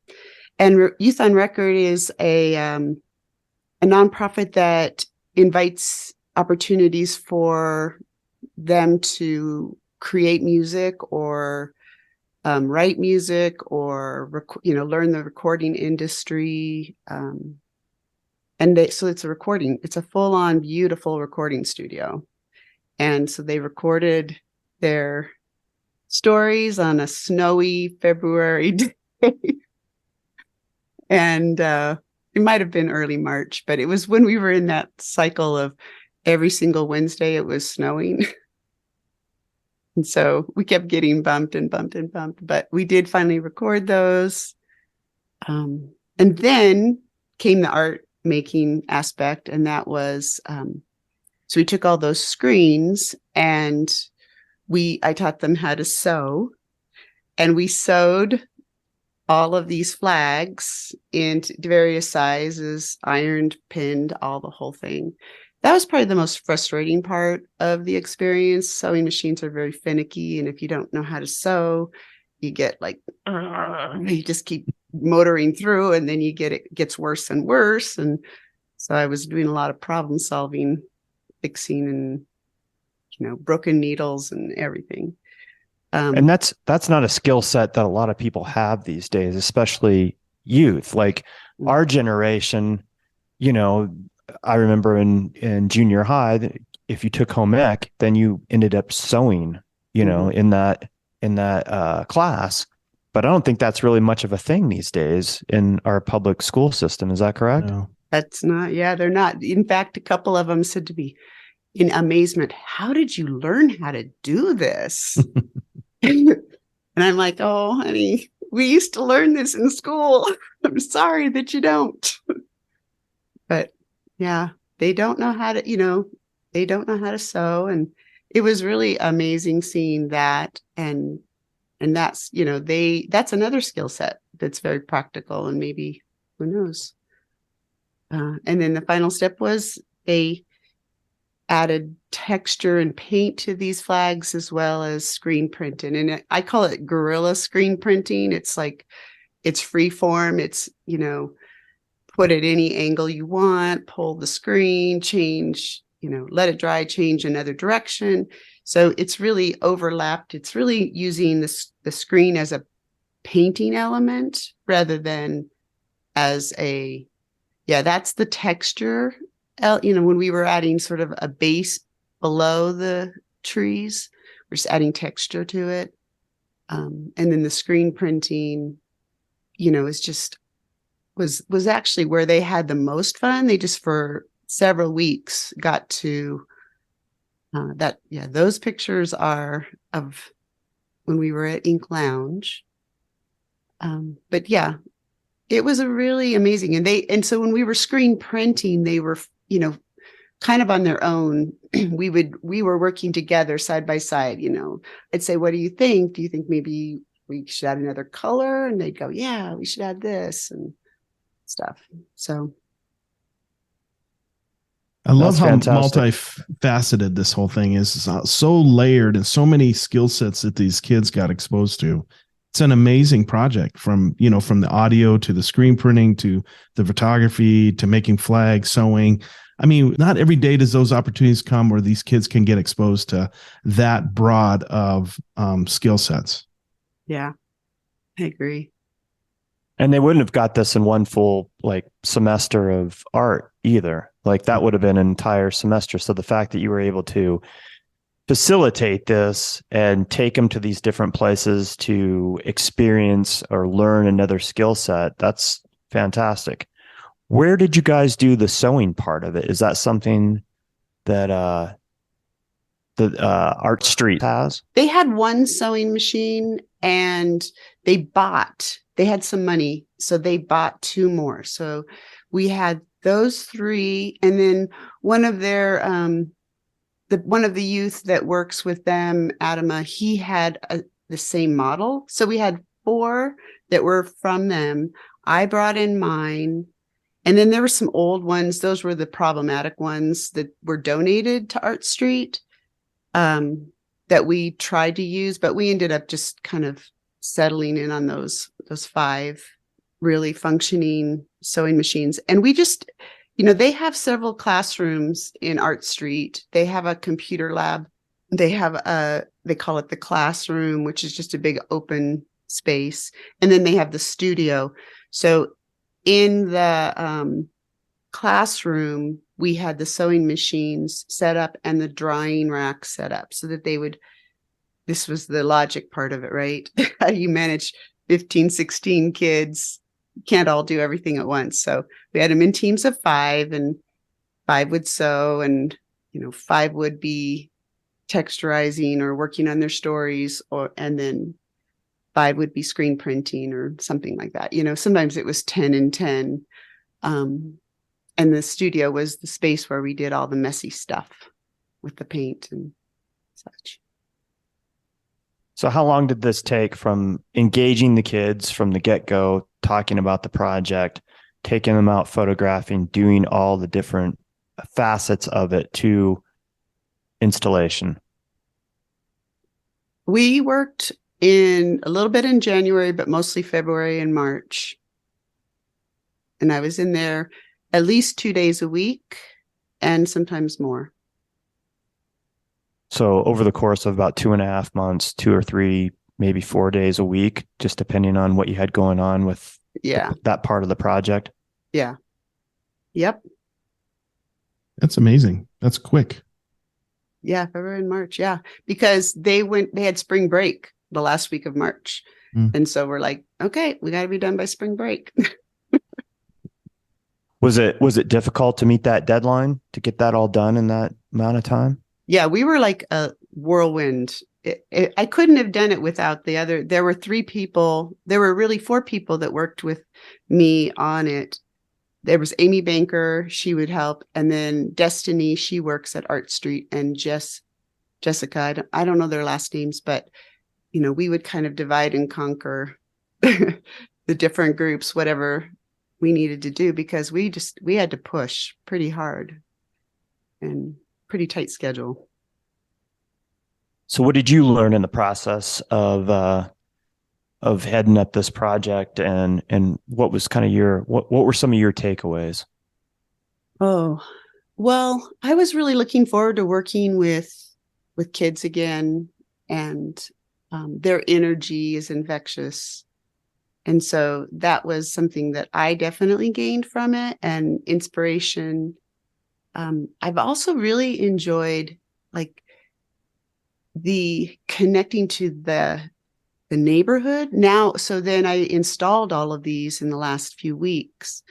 And Youth on Record is a nonprofit that invites opportunities for them to create music or write music or learn the recording industry. So it's a full-on beautiful recording studio. And so they recorded their stories on a snowy February day. And it might have been early March, but it was when we were in that cycle of every single Wednesday it was snowing. And so we kept getting bumped and bumped and bumped, but we did finally record those. And then came the art making aspect. And that was, so we took all those screens and I taught them how to sew, and we sewed all of these flags into various sizes, ironed, pinned, the whole thing. That was probably the most frustrating part of the experience. Sewing machines are very finicky, and if you don't know how to sew, you get you just keep motoring through, and then it gets worse and worse. And so I was doing a lot of problem solving, fixing, and broken needles and everything. And that's not a skill set that a lot of people have these days, especially youth. Like our generation, I remember in junior high, if you took home ec, then you ended up sewing, in that class. But I don't think that's really much of a thing these days in our public school system. Is that correct? No. That's not. Yeah, they're not. In fact, a couple of them said to me in amazement, "How did you learn how to do this?" And I'm like, "Oh, honey, we used to learn this in school. I'm sorry that you don't." But yeah, they don't know how to, they don't know how to sew. And it was really amazing seeing that. And that's, that's another skill set that's very practical, and maybe, who knows? And then the final step was they added texture and paint to these flags, as well as screen printing. And I call it guerrilla screen printing. It's like, it's free form. It's, put it any angle you want, pull the screen, change, let it dry, change another direction. So it's really overlapped. It's really using the screen as a painting element rather than as that's the texture. When we were adding sort of a base below the trees, we're just adding texture to it. And then the screen printing, is just was actually where they had the most fun. They just for several weeks got to those pictures are of when we were at Ink Lounge. But yeah, it was a really amazing. And so when we were screen printing, they were, kind of on their own. We were working together side by side. I'd say, "What do you think? Do you think maybe we should add another color?" And they'd go, "Yeah, we should add this," and stuff. So I love how fantastic. multifaceted this whole thing is. It's so layered and so many skill sets that these kids got exposed to. It's an amazing project from the audio to the screen printing to the photography to making flags, sewing. I mean, not every day does those opportunities come where these kids can get exposed to that broad of skill sets. Yeah, I agree. And they wouldn't have got this in one full semester of art either. Like that would have been an entire semester. So the fact that you were able to facilitate this and take them to these different places to experience or learn another skill set, that's fantastic. Where did you guys do the sewing part of it? Is that something that Art Street has? They had one sewing machine, and they had some money, so they bought two more. So we had those three, and then one of their one of the youth that works with them, Alma, he had the same model. So we had 4 that were from them. I brought in mine. And then there were some old ones. Those were the problematic ones that were donated to Art Street that we tried to use, but we ended up just kind of settling in on those 5 really functioning sewing machines. And we just, they have several classrooms in Art Street. They have a computer lab. They have they call it the classroom, which is just a big open space. And then they have the studio. So in the classroom, we had the sewing machines set up and the drying rack set up so that this was the logic part of it, right? How do you manage 15, 16 kids? You can't all do everything at once. So we had them in teams of 5, and 5 would sew, and 5 would be texturizing or working on their stories, and then 5 would be screen printing or something like that. Sometimes it was 10 and 10. And the studio was the space where we did all the messy stuff with the paint and such. So how long did this take from engaging the kids from the get-go, talking about the project, taking them out, photographing, doing all the different facets of it to installation? We worked a little bit in January, but mostly February and March. And I was in there at least 2 days a week and sometimes more. So over the course of about 2.5 months, 2 or 3, maybe 4 days a week, just depending on what you had going on with that part of the project. Yeah. Yep. That's amazing. That's quick. Yeah. February and March. Yeah. Because they had spring break the last week of March. And so we're like, okay, we got to be done by spring break. Was it difficult to meet that deadline, to get that all done in that amount of time? Yeah, we were like a whirlwind. I couldn't have done it without there were 3 people. There were really 4 people that worked with me on it. There was Amy Banker, she would help. And then Destiny, she works at Art Street, and Jessica, I don't know their last names, but we would kind of divide and conquer the different groups, whatever we needed to do, because we had to push pretty hard and pretty tight schedule. So what did you learn in the process of heading up this project, and what was kind of what were some of your takeaways? Oh, well, I was really looking forward to working with kids again, and their energy is infectious. And so that was something that I definitely gained from it, and inspiration. I've also really enjoyed the connecting to the neighborhood now. So then I installed all of these in the last few weeks.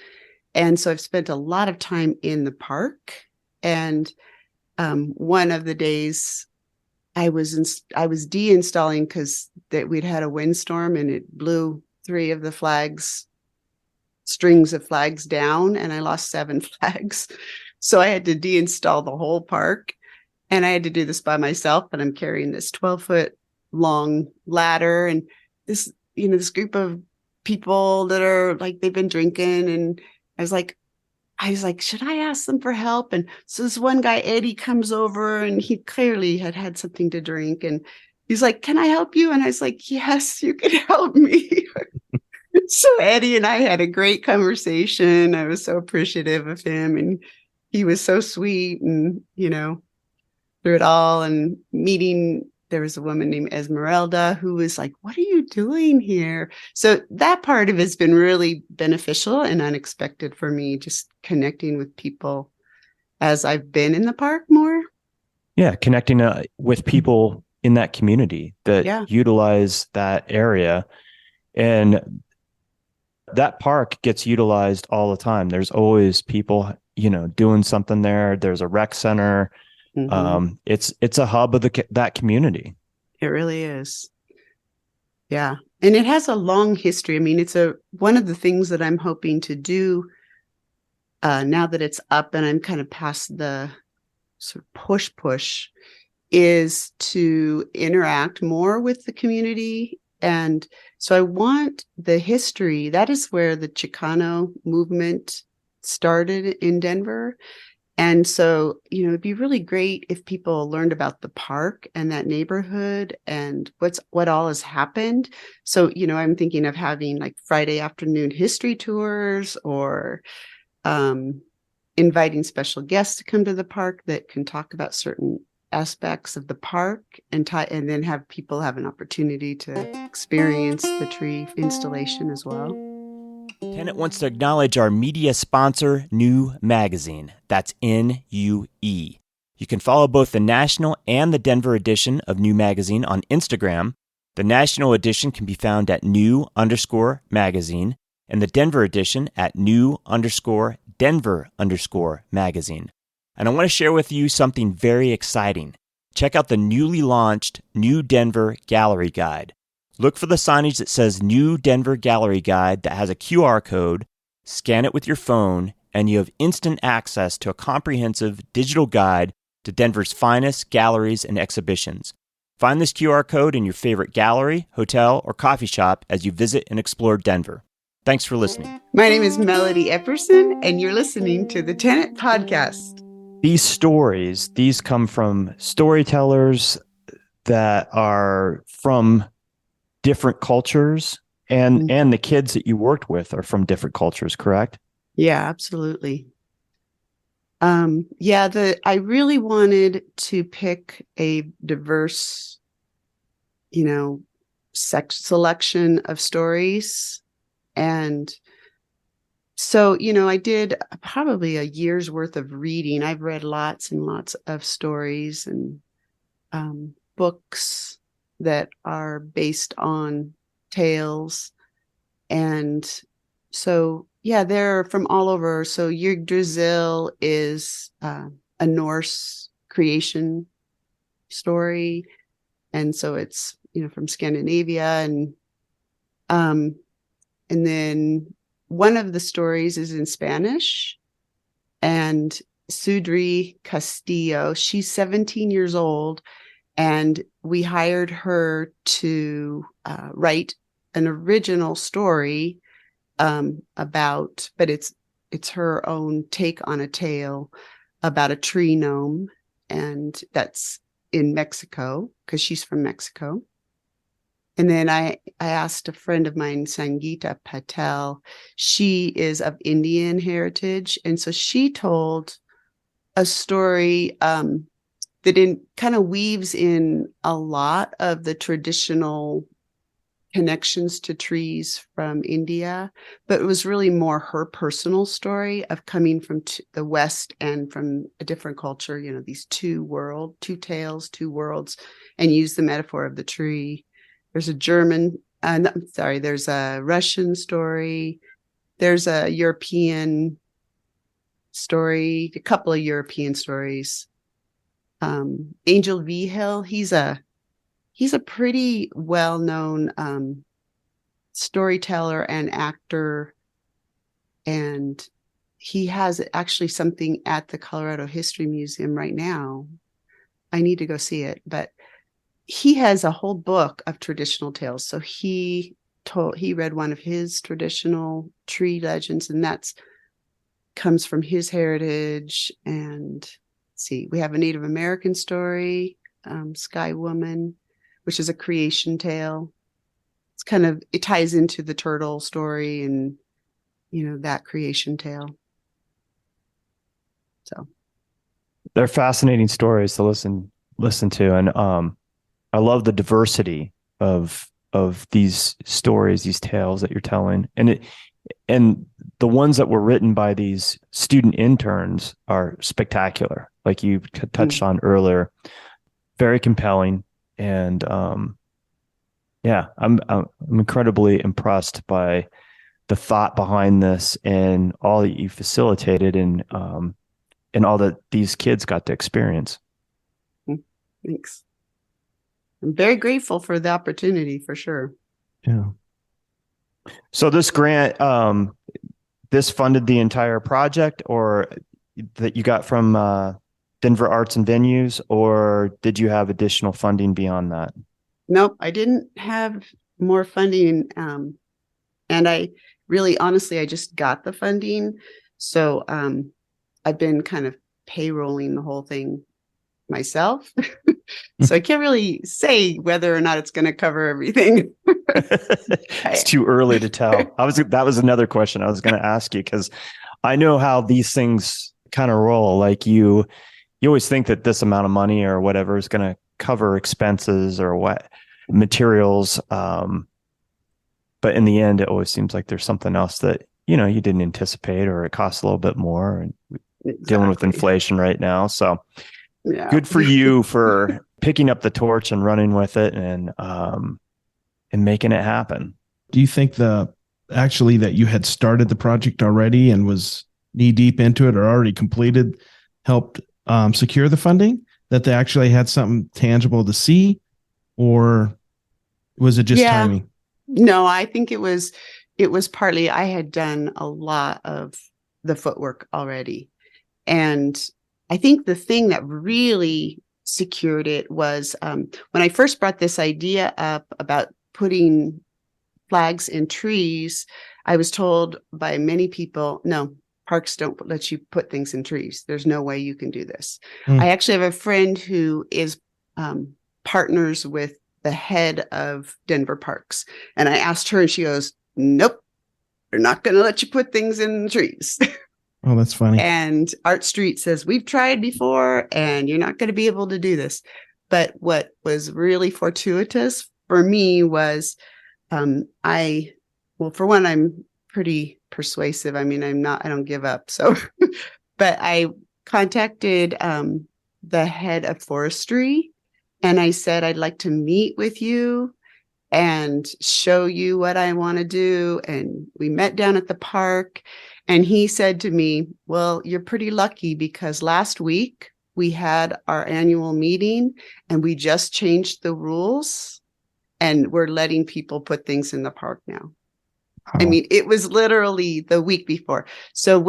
And so I've spent a lot of time in the park. And one of the days I was de-installing because we'd had a windstorm and it blew 3 of the strings of flags down, and I lost 7 flags. So I had to de-install the whole park, and I had to do this by myself, and I'm carrying this 12-foot long ladder, and this group of people that are they've been drinking, and I was like, should I ask them for help? And so this one guy, Eddie, comes over, and he clearly had something to drink, and he's like, can I help you? And I was like, yes, you can help me. So Eddie and I had a great conversation. I was so appreciative of him, and he was so sweet, and through it all, and meeting, there was a woman named Esmeralda who was like, what are you doing here? So that part of it has been really beneficial and unexpected for me, just connecting with people as I've been in the park more. Yeah, connecting with people in that community that utilize that area. And that park gets utilized all the time. There's always people, doing something there. There's a rec center. Mm-hmm. It's a hub of that community. It really is. Yeah. And it has a long history. I mean, it's one of the things that I'm hoping to do now that it's up and I'm kind of past the sort of push is to interact more with the community. And so I want the history. That is where the Chicano movement started in Denver. And so, it'd be really great if people learned about the park and that neighborhood and what all has happened. So, I'm thinking of having Friday afternoon history tours, or inviting special guests to come to the park that can talk about certain aspects of the park, and then have people have an opportunity to experience the tree installation as well. Tenant wants to acknowledge our media sponsor, New Magazine. That's NUE. You can follow both the national and the Denver edition of New Magazine on Instagram. The national edition can be found at new_magazine, and the Denver edition at new_Denver_magazine. And I want to share with you something very exciting. Check out the newly launched New Denver Gallery Guide. Look for the signage that says New Denver Gallery Guide that has a QR code. Scan it with your phone, and you have instant access to a comprehensive digital guide to Denver's finest galleries and exhibitions. Find this QR code in your favorite gallery, hotel, or coffee shop as you visit and explore Denver. Thanks for listening. My name is Melody Epperson, and you're listening to the Tenant Podcast. These stories, these come from storytellers that are from different cultures, and the kids that you worked with are from different cultures, correct? Yeah, absolutely. I really wanted to pick a diverse, selection of stories. And so, I did probably a year's worth of reading. I've read lots and lots of stories and books that are based on tales. And so, they're from all over. So Yggdrasil is a Norse creation story. And so it's, from Scandinavia. And then one of the stories is in Spanish. And Sudri Castillo, she's 17 years old. And we hired her to write an original story but it's her own take on a tale about a tree gnome, and that's in Mexico because she's from Mexico. And then I asked a friend of mine, Sangeeta Patel. She is of Indian heritage, and so she told a story that kind of weaves in a lot of the traditional connections to trees from India, but it was really more her personal story of coming from the West and from a different culture, these two tales, two worlds, and use the metaphor of the tree. There's a there's a Russian story. There's a European story, a couple of European stories. Angel Vigil, he's a pretty well-known storyteller and actor, and he has actually something at the Colorado History Museum right now. I need to go see it, but he has a whole book of traditional tales. So he read one of his traditional tree legends, and that's comes from his heritage. And see, we have a Native American story, Sky Woman, which is a creation tale. It ties into the turtle story and, that creation tale. So they're fascinating stories to listen to. And I love the diversity of these stories, these tales that you're telling. And the ones that were written by these student interns are spectacular. Like you touched on earlier, very compelling. And I'm incredibly impressed by the thought behind this and all that you facilitated and all that these kids got to experience. Thanks. I'm very grateful for the opportunity, for sure. Yeah. So this grant, this funded the entire project, or that you got from Denver Arts and Venues, or did you have additional funding beyond that? Nope, I didn't have more funding. And I really, honestly, I just got the funding. So I've been kind of payrolling the whole thing myself. So I can't really say whether or not it's going to cover everything. It's too early to tell. That was another question I was going to ask you, because I know how these things kind of roll. Like you always think that this amount of money or whatever is going to cover expenses or what materials. But in the end, it always seems like there's something else that, you didn't anticipate, or it costs a little bit more, and dealing with inflation right now. So good for you for picking up the torch and running with it and making it happen. Do you think that you had started the project already and was knee deep into it or already completed helped secure the funding, that they actually had something tangible to see, or was it just timing? No, I think it was partly I had done a lot of the footwork already. And I think the thing that really secured it was when I first brought this idea up about putting flags in trees, I was told by many people, no, parks don't let you put things in trees. There's no way you can do this. I actually have a friend who is partners with the head of Denver Parks. And I asked her and she goes, nope, they're not going to let you put things in the trees. Oh, that's funny. And Art Street says, we've tried before and you're not going to be able to do this. But what was really fortuitous for me was for one, I'm pretty persuasive. I mean, I don't give up. So, but I contacted the head of forestry and I said, I'd like to meet with you and show you what I want to do. And we met down at the park. And he said to me, well, you're pretty lucky because last week we had our annual meeting and we just changed the rules and we're letting people put things in the park now. Oh. I mean, it was literally the week before. So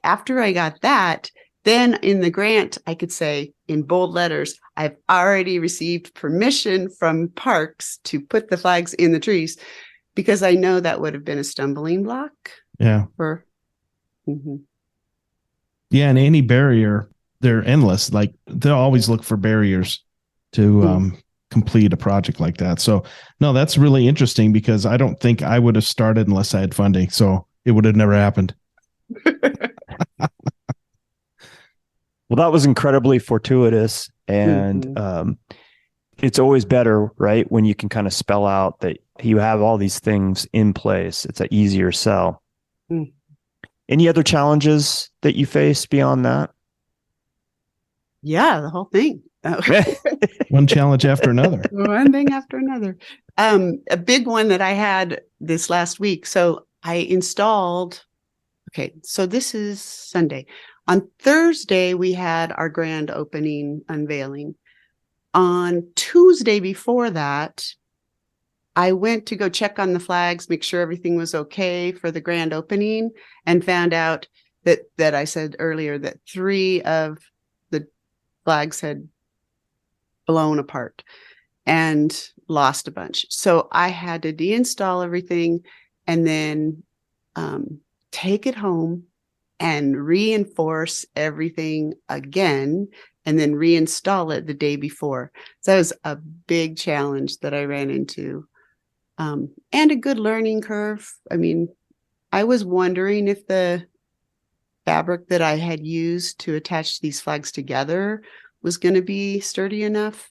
after I got that, then in the grant, I could say in bold letters, I've already received permission from parks to put the flags in the trees, because I know that would have been a stumbling block. Yeah. Yeah. And any barrier, they're endless. Like they'll always look for barriers to complete a project like that. So no, that's really interesting because I don't think I would have started unless I had funding. So it would have never happened. Well, that was incredibly fortuitous. And it's always better, right, when you can kind of spell out that you have all these things in place. It's an easier sell. Any other challenges that you face beyond that? Yeah, the whole thing. One challenge after another. One thing after another. A big one that I had this last week. So I installed, so this is Sunday. On Thursday, we had our grand opening unveiling. On Tuesday before that, I went to go check on the flags, make sure everything was okay for the grand opening, and found out that I said earlier that 3 of the flags had blown apart and lost a bunch. So I had to deinstall everything and then take it home and reinforce everything again and then reinstall it the day before. So that was a big challenge that I ran into. And a good learning curve. I mean, I was wondering if the fabric that I had used to attach these flags together was going to be sturdy enough.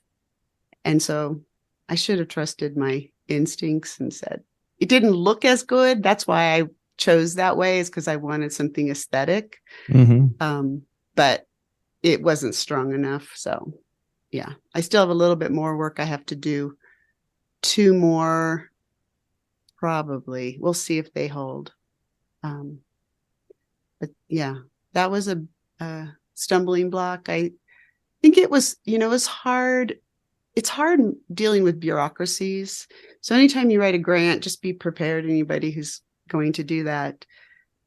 And so I should have trusted my instincts and said, it didn't look as good. That's why I chose that way, is because I wanted something aesthetic. But it wasn't strong enough. So yeah, I still have a little bit more work I have to do. 2 more, probably. We'll see if they hold. But yeah, that was a stumbling block. I think it was, it's hard. It's hard dealing with bureaucracies. So anytime you write a grant, just be prepared. Anybody who's going to do that,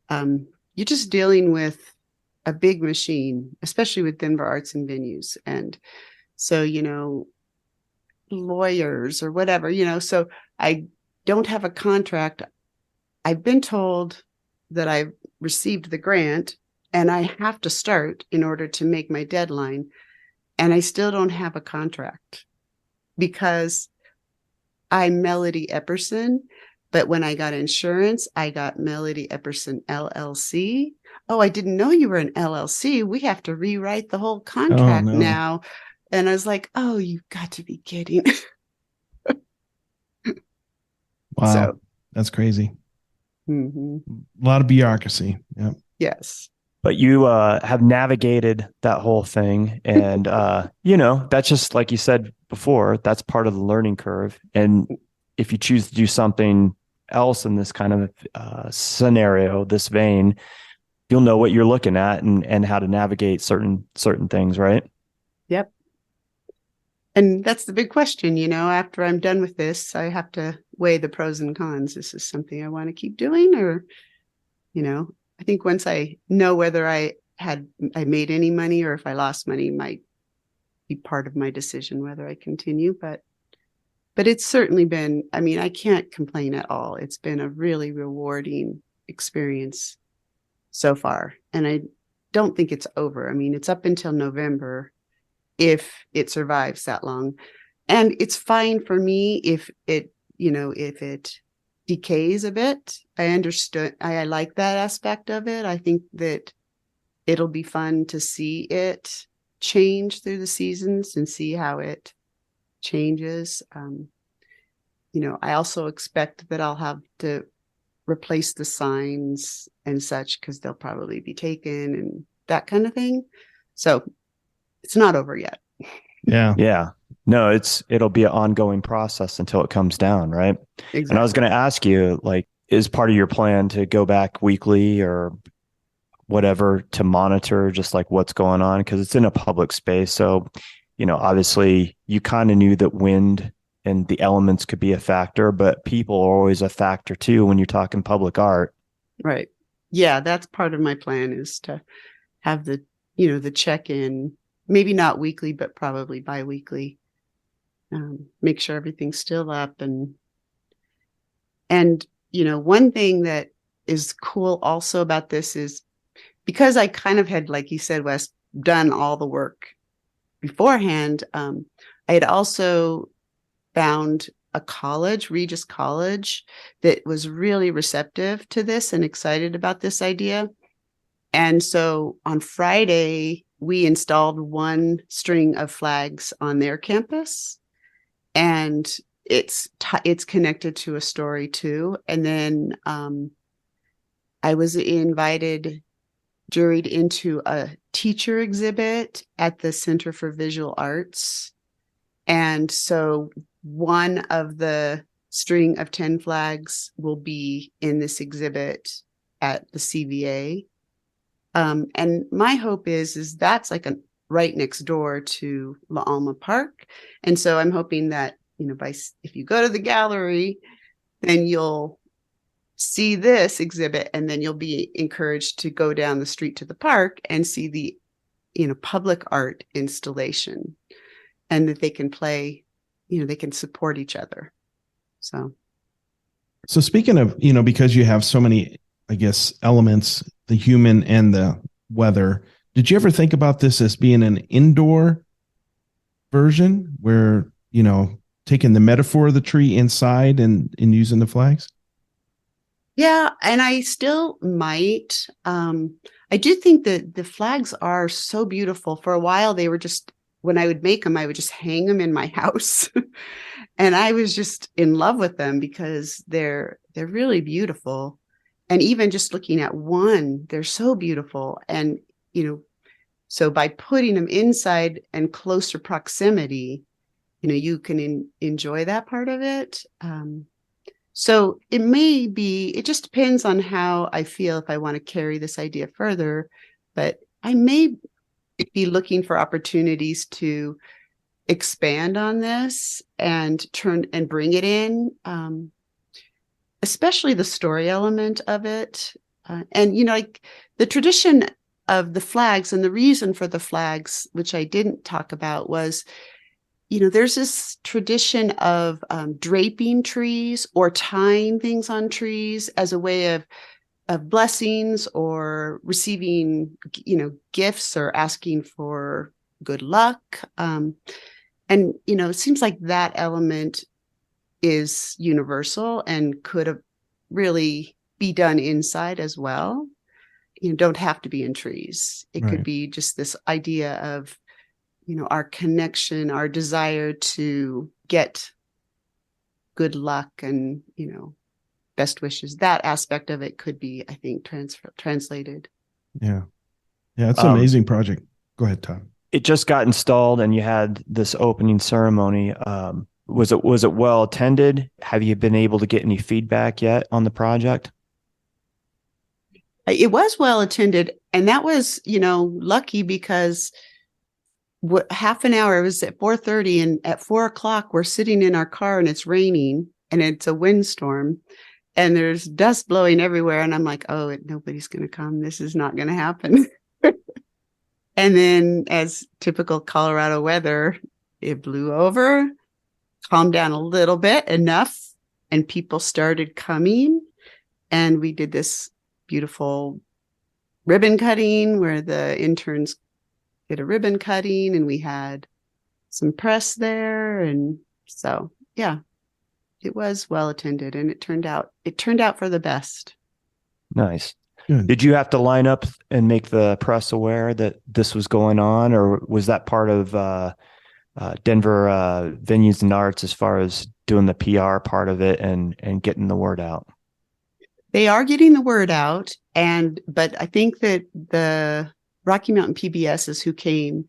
you're just dealing with a big machine, especially with Denver Arts and Venues. And so, lawyers or whatever, so I don't have a contract. I've been told that I've received the grant and I have to start in order to make my deadline. And I still don't have a contract because I'm Melody Epperson. But when I got insurance, I got Melody Epperson LLC. oh, I didn't know you were an LLC. We have to rewrite the whole Oh, contract no. now. And I was like, oh, you've got to be kidding. Wow. So, That's crazy. mhm. A lot of bureaucracy. Yeah. Yes. But you have navigated that whole thing. And, that's just like you said before, that's part of the learning curve. And if you choose to do something else in this kind of scenario, this vein, you'll know what you're looking at and how to navigate certain things, right? Yep. And that's the big question, after I'm done with this, I have to weigh the pros and cons. Is this something I want to keep doing? Or, I think once I know whether I made any money or if I lost money might be part of my decision whether I continue. But it's certainly been, I can't complain at all. It's been a really rewarding experience so far. And I don't think it's over. It's up until November if it survives that long. And it's fine for me if it decays a bit. I like that aspect of it. I think that it'll be fun to see it change through the seasons and see how it changes. I also expect that I'll have to replace the signs and such because they'll probably be taken and that kind of thing. So it's not over yet. Yeah. Yeah. No, it'll be an ongoing process until it comes down, right? Exactly. And I was going to ask you, like, is part of your plan to go back weekly or whatever to monitor just like what's going on? Because it's in a public space. So, obviously you kind of knew that wind and the elements could be a factor, but people are always a factor too when you're talking public art. Right. Yeah, that's part of my plan is to have the check-in, maybe not weekly, but probably bi-weekly. Make sure everything's still up. And one thing that is cool also about this is because I kind of had, like you said, Wes, done all the work beforehand. I had also found a college, Regis College, that was really receptive to this and excited about this idea. And so on Friday, we installed one string of flags on their campus, and it's connected to a story too. And then I was juried into a teacher exhibit at the Center for Visual Arts. And so one of the string of 10 flags will be in this exhibit at the CVA. And my hope is that's like right next door to La Alma Park. And so I'm hoping that, if you go to the gallery, then you'll see this exhibit and then you'll be encouraged to go down the street to the park and see the, public art installation, and that they can play, they can support each other. So speaking of, because you have so many, I guess, elements, the human and the weather, did you ever think about this as being an indoor version where, taking the metaphor of the tree inside and using the flags? Yeah, and I still might. I do think that the flags are so beautiful. For a while, they were just, when I would make them, I would just hang them in my house. And I was just in love with them because they're really beautiful. And even just looking at one, they're so beautiful. And, so by putting them inside and closer proximity, you can enjoy that part of it. So it just depends on how I feel if I want to carry this idea further, but I may be looking for opportunities to expand on this and bring it in, especially the story element of it. And, like the tradition of the flags and the reason for the flags, which I didn't talk about, was there's this tradition of draping trees or tying things on trees as a way of blessings or receiving, gifts or asking for good luck. And, it seems like that element is universal and could really be done inside as well. don't have to be in trees. It Right. could be just this idea of, our connection, our desire to get good luck and, best wishes. That aspect of it could be, I think, translated. Yeah. Yeah. It's an amazing project. Go ahead, Todd. It just got installed and you had this opening ceremony. Was it well attended? Have you been able to get any feedback yet on the project? It was well attended. And that was, lucky because half an hour, it was at 4:30, and at 4:00 we're sitting in our car and it's raining and it's a windstorm and there's dust blowing everywhere. And I'm like, oh, nobody's going to come. This is not going to happen. And then, as typical Colorado weather, it blew over, calmed down a little bit, enough, and people started coming. And we did this beautiful ribbon cutting where the interns did a ribbon cutting, and we had some press there. And so, yeah, it was well attended, and it turned out for the best. Nice. Good. Did you have to line up and make the press aware that this was going on, or was that part of Denver Venues and Arts as far as doing the PR part of it and getting the word out? They are getting the word out, but I think that the Rocky Mountain PBSs who came,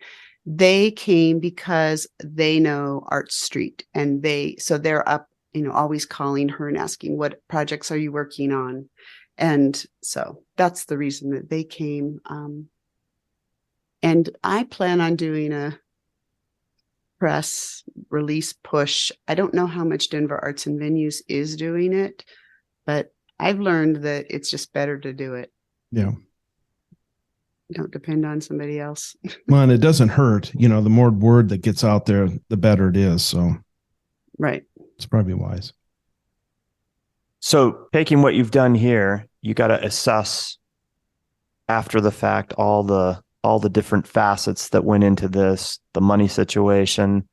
they came because they know Art Street, and they're up, always calling her and asking, what projects are you working on? And so that's the reason that they came. And I plan on doing a press release push. I don't know how much Denver Arts and Venues is doing it, but I've learned that it's just better to do it. Yeah. Don't depend on somebody else. Well, and it doesn't hurt. The more word that gets out there, the better it is. So right. It's probably wise. So taking what you've done here, you got to assess after the fact all the different facets that went into this, the money situation,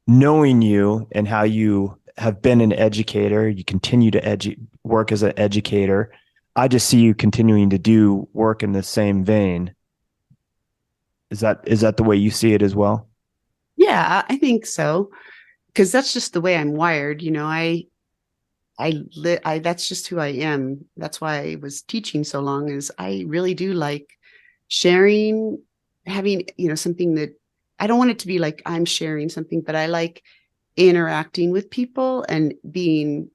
knowing you and how you have been an educator, you continue to work as an educator. I just see you continuing to do work in the same vein. Is that the way you see it as well? Yeah, I think so. Because that's just the way I'm wired. That's just who I am. That's why I was teaching so long, is I really do like sharing, having, something that I don't want it to be like I'm sharing something, but I like interacting with people and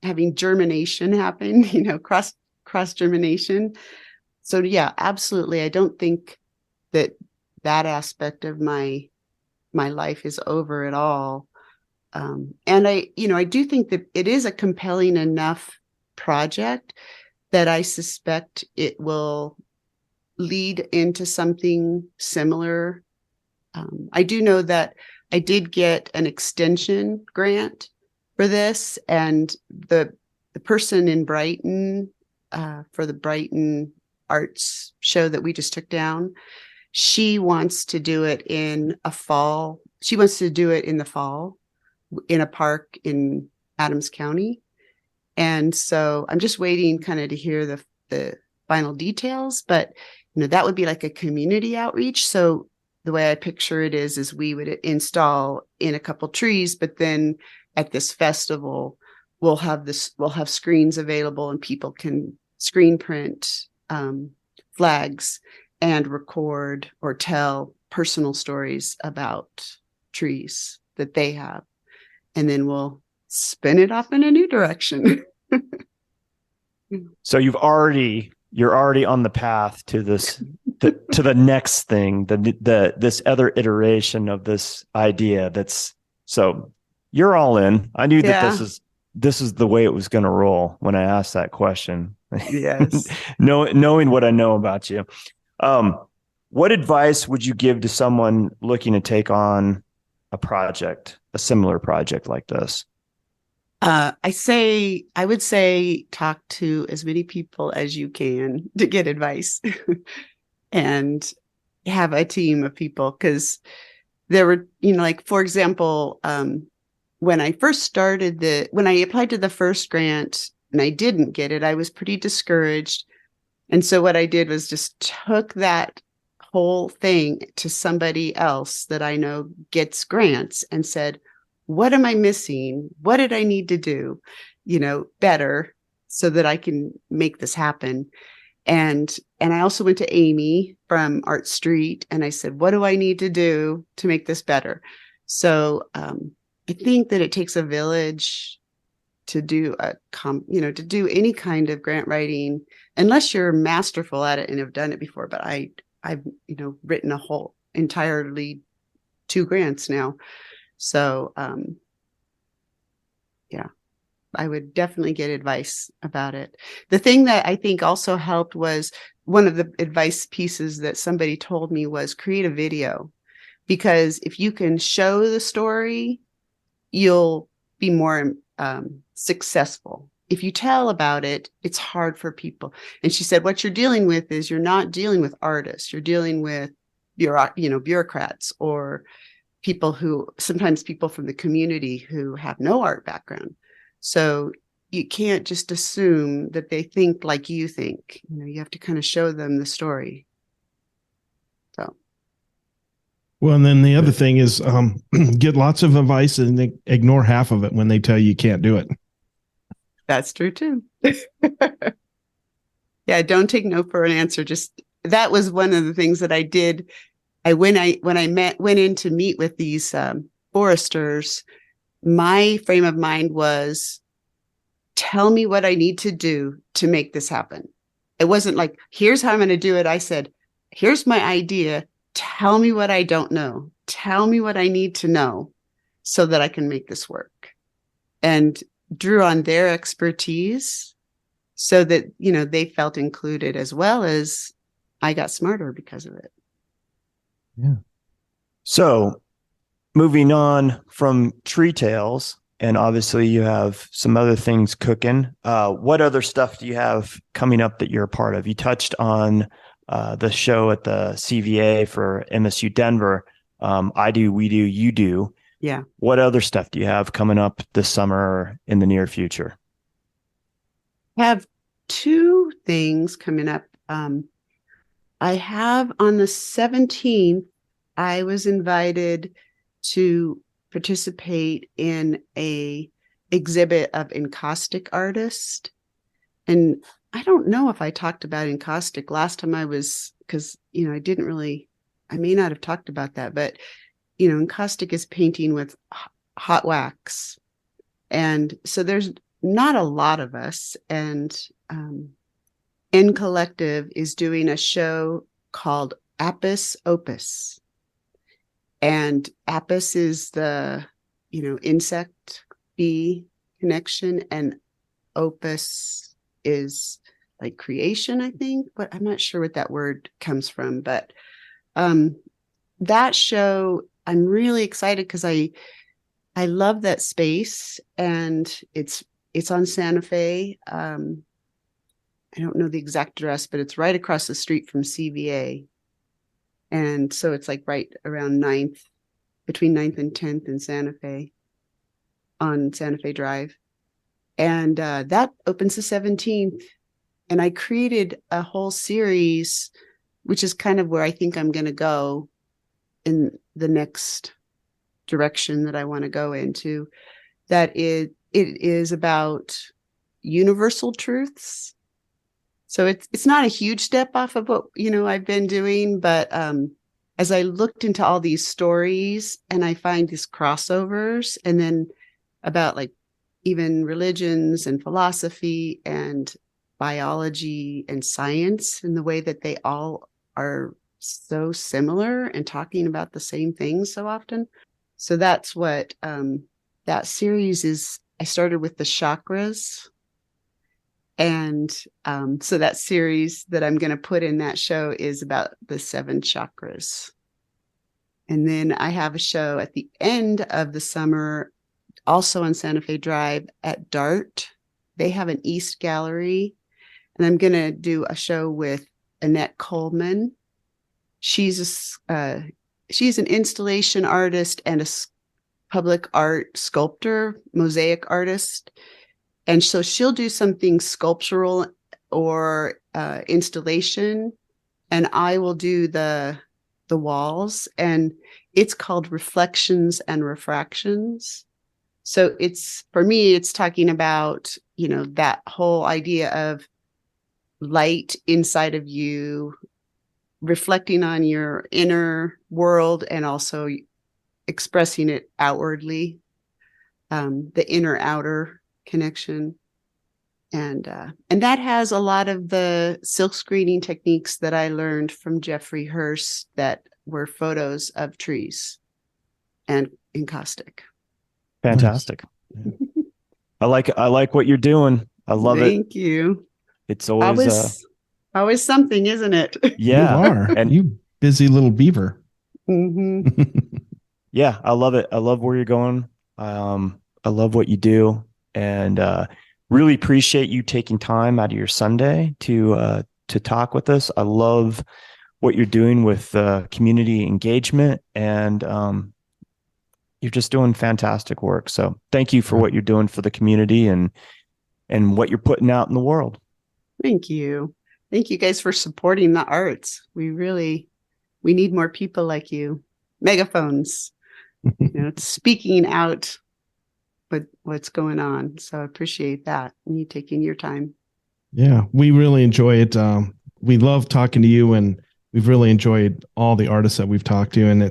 having germination happen, cross germination. So yeah, absolutely. I don't think that aspect of my life is over at all. And I do think that it is a compelling enough project that I suspect it will lead into something similar. I do know that I did get an extension grant for this, and the person in Brighton for the Brighton Arts show that we just took down, she wants to do it in a fall. She wants to do it in the fall in a park in Adams County. And so I'm just waiting kind of to hear the final details, but that would be like a community outreach. So the way I picture it is we would install in a couple trees, but then at this festival, we'll have screens available and people can screen print flags and record or tell personal stories about trees that they have. And then we'll spin it off in a new direction. So you're already on the path to this, to the next thing, this other iteration of this idea. So you're all in. I knew that this is the way it was going to roll when I asked that question. Yes. Knowing what I know about you. What advice would you give to someone looking to take on a similar project like this? I would say talk to as many people as you can to get advice and have a team of people. Because there were, like, for example, when I applied to the first grant and I didn't get it, I was pretty discouraged. And so what I did was just took that whole thing to somebody else that I know gets grants and said, what am I missing? What did I need to do, better so that I can make this happen? And I also went to Amy from Art Street and I said, what do I need to do to make this better? So I think that it takes a village to do to do any kind of grant writing, unless you're masterful at it and have done it before. But I've written a whole entirely 2 grants now. So yeah, I would definitely get advice about it. The thing that I think also helped was one of the advice pieces that somebody told me was create a video, because if you can show the story, you'll be more successful. If you tell about it, it's hard for people. And she said, what you're dealing with is you're not dealing with artists. You're dealing with bureaucrats or sometimes people from the community who have no art background. So you can't just assume that they think like you think. You have to kind of show them the story. So. Well, and then the other thing is get lots of advice and ignore half of it when they tell you can't do it. That's true too. Yeah, don't take no for an answer. Just that was one of the things that I did. When I went in to meet with these foresters, my frame of mind was, tell me what I need to do to make this happen. It wasn't like, here's how I'm going to do it. I said, here's my idea. Tell me what I don't know. Tell me what I need to know so that I can make this work. And drew on their expertise so that, they felt included, as well as I got smarter because of it. Yeah. So moving on from Tree Tales, and obviously you have some other things cooking. What other stuff do you have coming up that you're a part of? You touched on the show at the CVA for MSU Denver. I do, we do, you do. Yeah. What other stuff do you have coming up this summer or in the near future? I have 2 things coming up. I have on the 17th, I was invited to participate in a exhibit of encaustic artists. And I don't know if I talked about encaustic last time because, I may not have talked about that, but, encaustic is painting with hot wax. And so there's not a lot of us. And N Collective is doing a show called Apis Opus. And Apis is the, insect bee connection, and opus is like creation, I think, but I'm not sure what that word comes from. But that show, I'm really excited because I love that space, and it's on Santa Fe. I don't know the exact address, but it's right across the street from CVA. And so it's like right around between 9th and 10th in Santa Fe, on Santa Fe Drive. And that opens the 17th. And I created a whole series, which is kind of where I think I'm going to go in the next direction that I want to go into. That it is about universal truths. So it's not a huge step off of what, I've been doing, but as I looked into all these stories and I find these crossovers, and then about like even religions and philosophy and biology and science, and the way that they all are so similar and talking about the same things so often. So that's what that series is. I started with the chakras. And so that series that I'm going to put in that show is about the 7 chakras. And then I have a show at the end of the summer, also on Santa Fe Drive at DART. They have an East Gallery. And I'm going to do a show with Annette Coleman. She's an installation artist and a public art sculptor, mosaic artist. And so she'll do something sculptural or installation, and I will do the walls, and it's called Reflections and Refractions. So for me, it's talking about, that whole idea of light inside of you, reflecting on your inner world and also expressing it outwardly, the inner outer connection. And that has a lot of the silk screening techniques that I learned from Jeffrey Hurst that were photos of trees and encaustic. Fantastic. Nice. I like what you're doing. I love it. Thank you. It's always something, isn't it? Yeah. You are. And you busy little beaver. Mm-hmm. Yeah, I love it. I love where you're going. I love what you do, and really appreciate you taking time out of your Sunday to talk with us. I love what you're doing with community engagement, and you're just doing fantastic work. So thank you for what you're doing for the community and what you're putting out in the world. Thank you. Thank you guys for supporting the arts. We need more people like you. Megaphones, speaking out with what's going on. So I appreciate that and you taking your time. Yeah, we really enjoy it. We love talking to you, and we've really enjoyed all the artists that we've talked to. And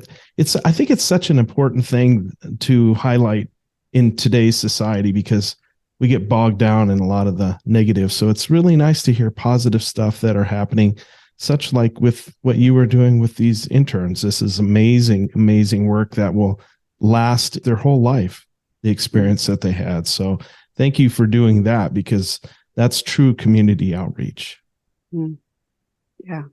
I think it's such an important thing to highlight in today's society, because we get bogged down in a lot of the negatives. So it's really nice to hear positive stuff that are happening, such like with what you were doing with these interns. This is amazing, amazing work that will last their whole life, the experience that they had. So thank you for doing that, because that's true community outreach. Yeah.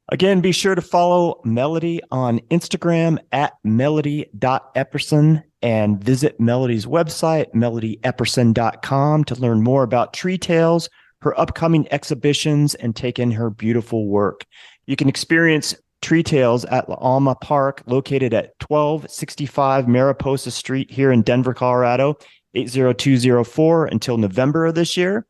Again, be sure to follow Melody on Instagram at melody.epperson and visit Melody's website, melodyepperson.com, to learn more about Tree Tales, her upcoming exhibitions, and take in her beautiful work. You can experience Tree Tales at La Alma Park, located at 1265 Mariposa Street here in Denver, Colorado, 80204 until November of this year.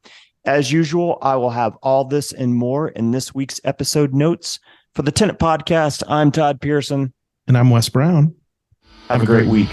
As usual, I will have all this and more in this week's episode notes. For the Tenant Podcast, I'm Todd Pearson. And I'm Wes Brown. Have a great week.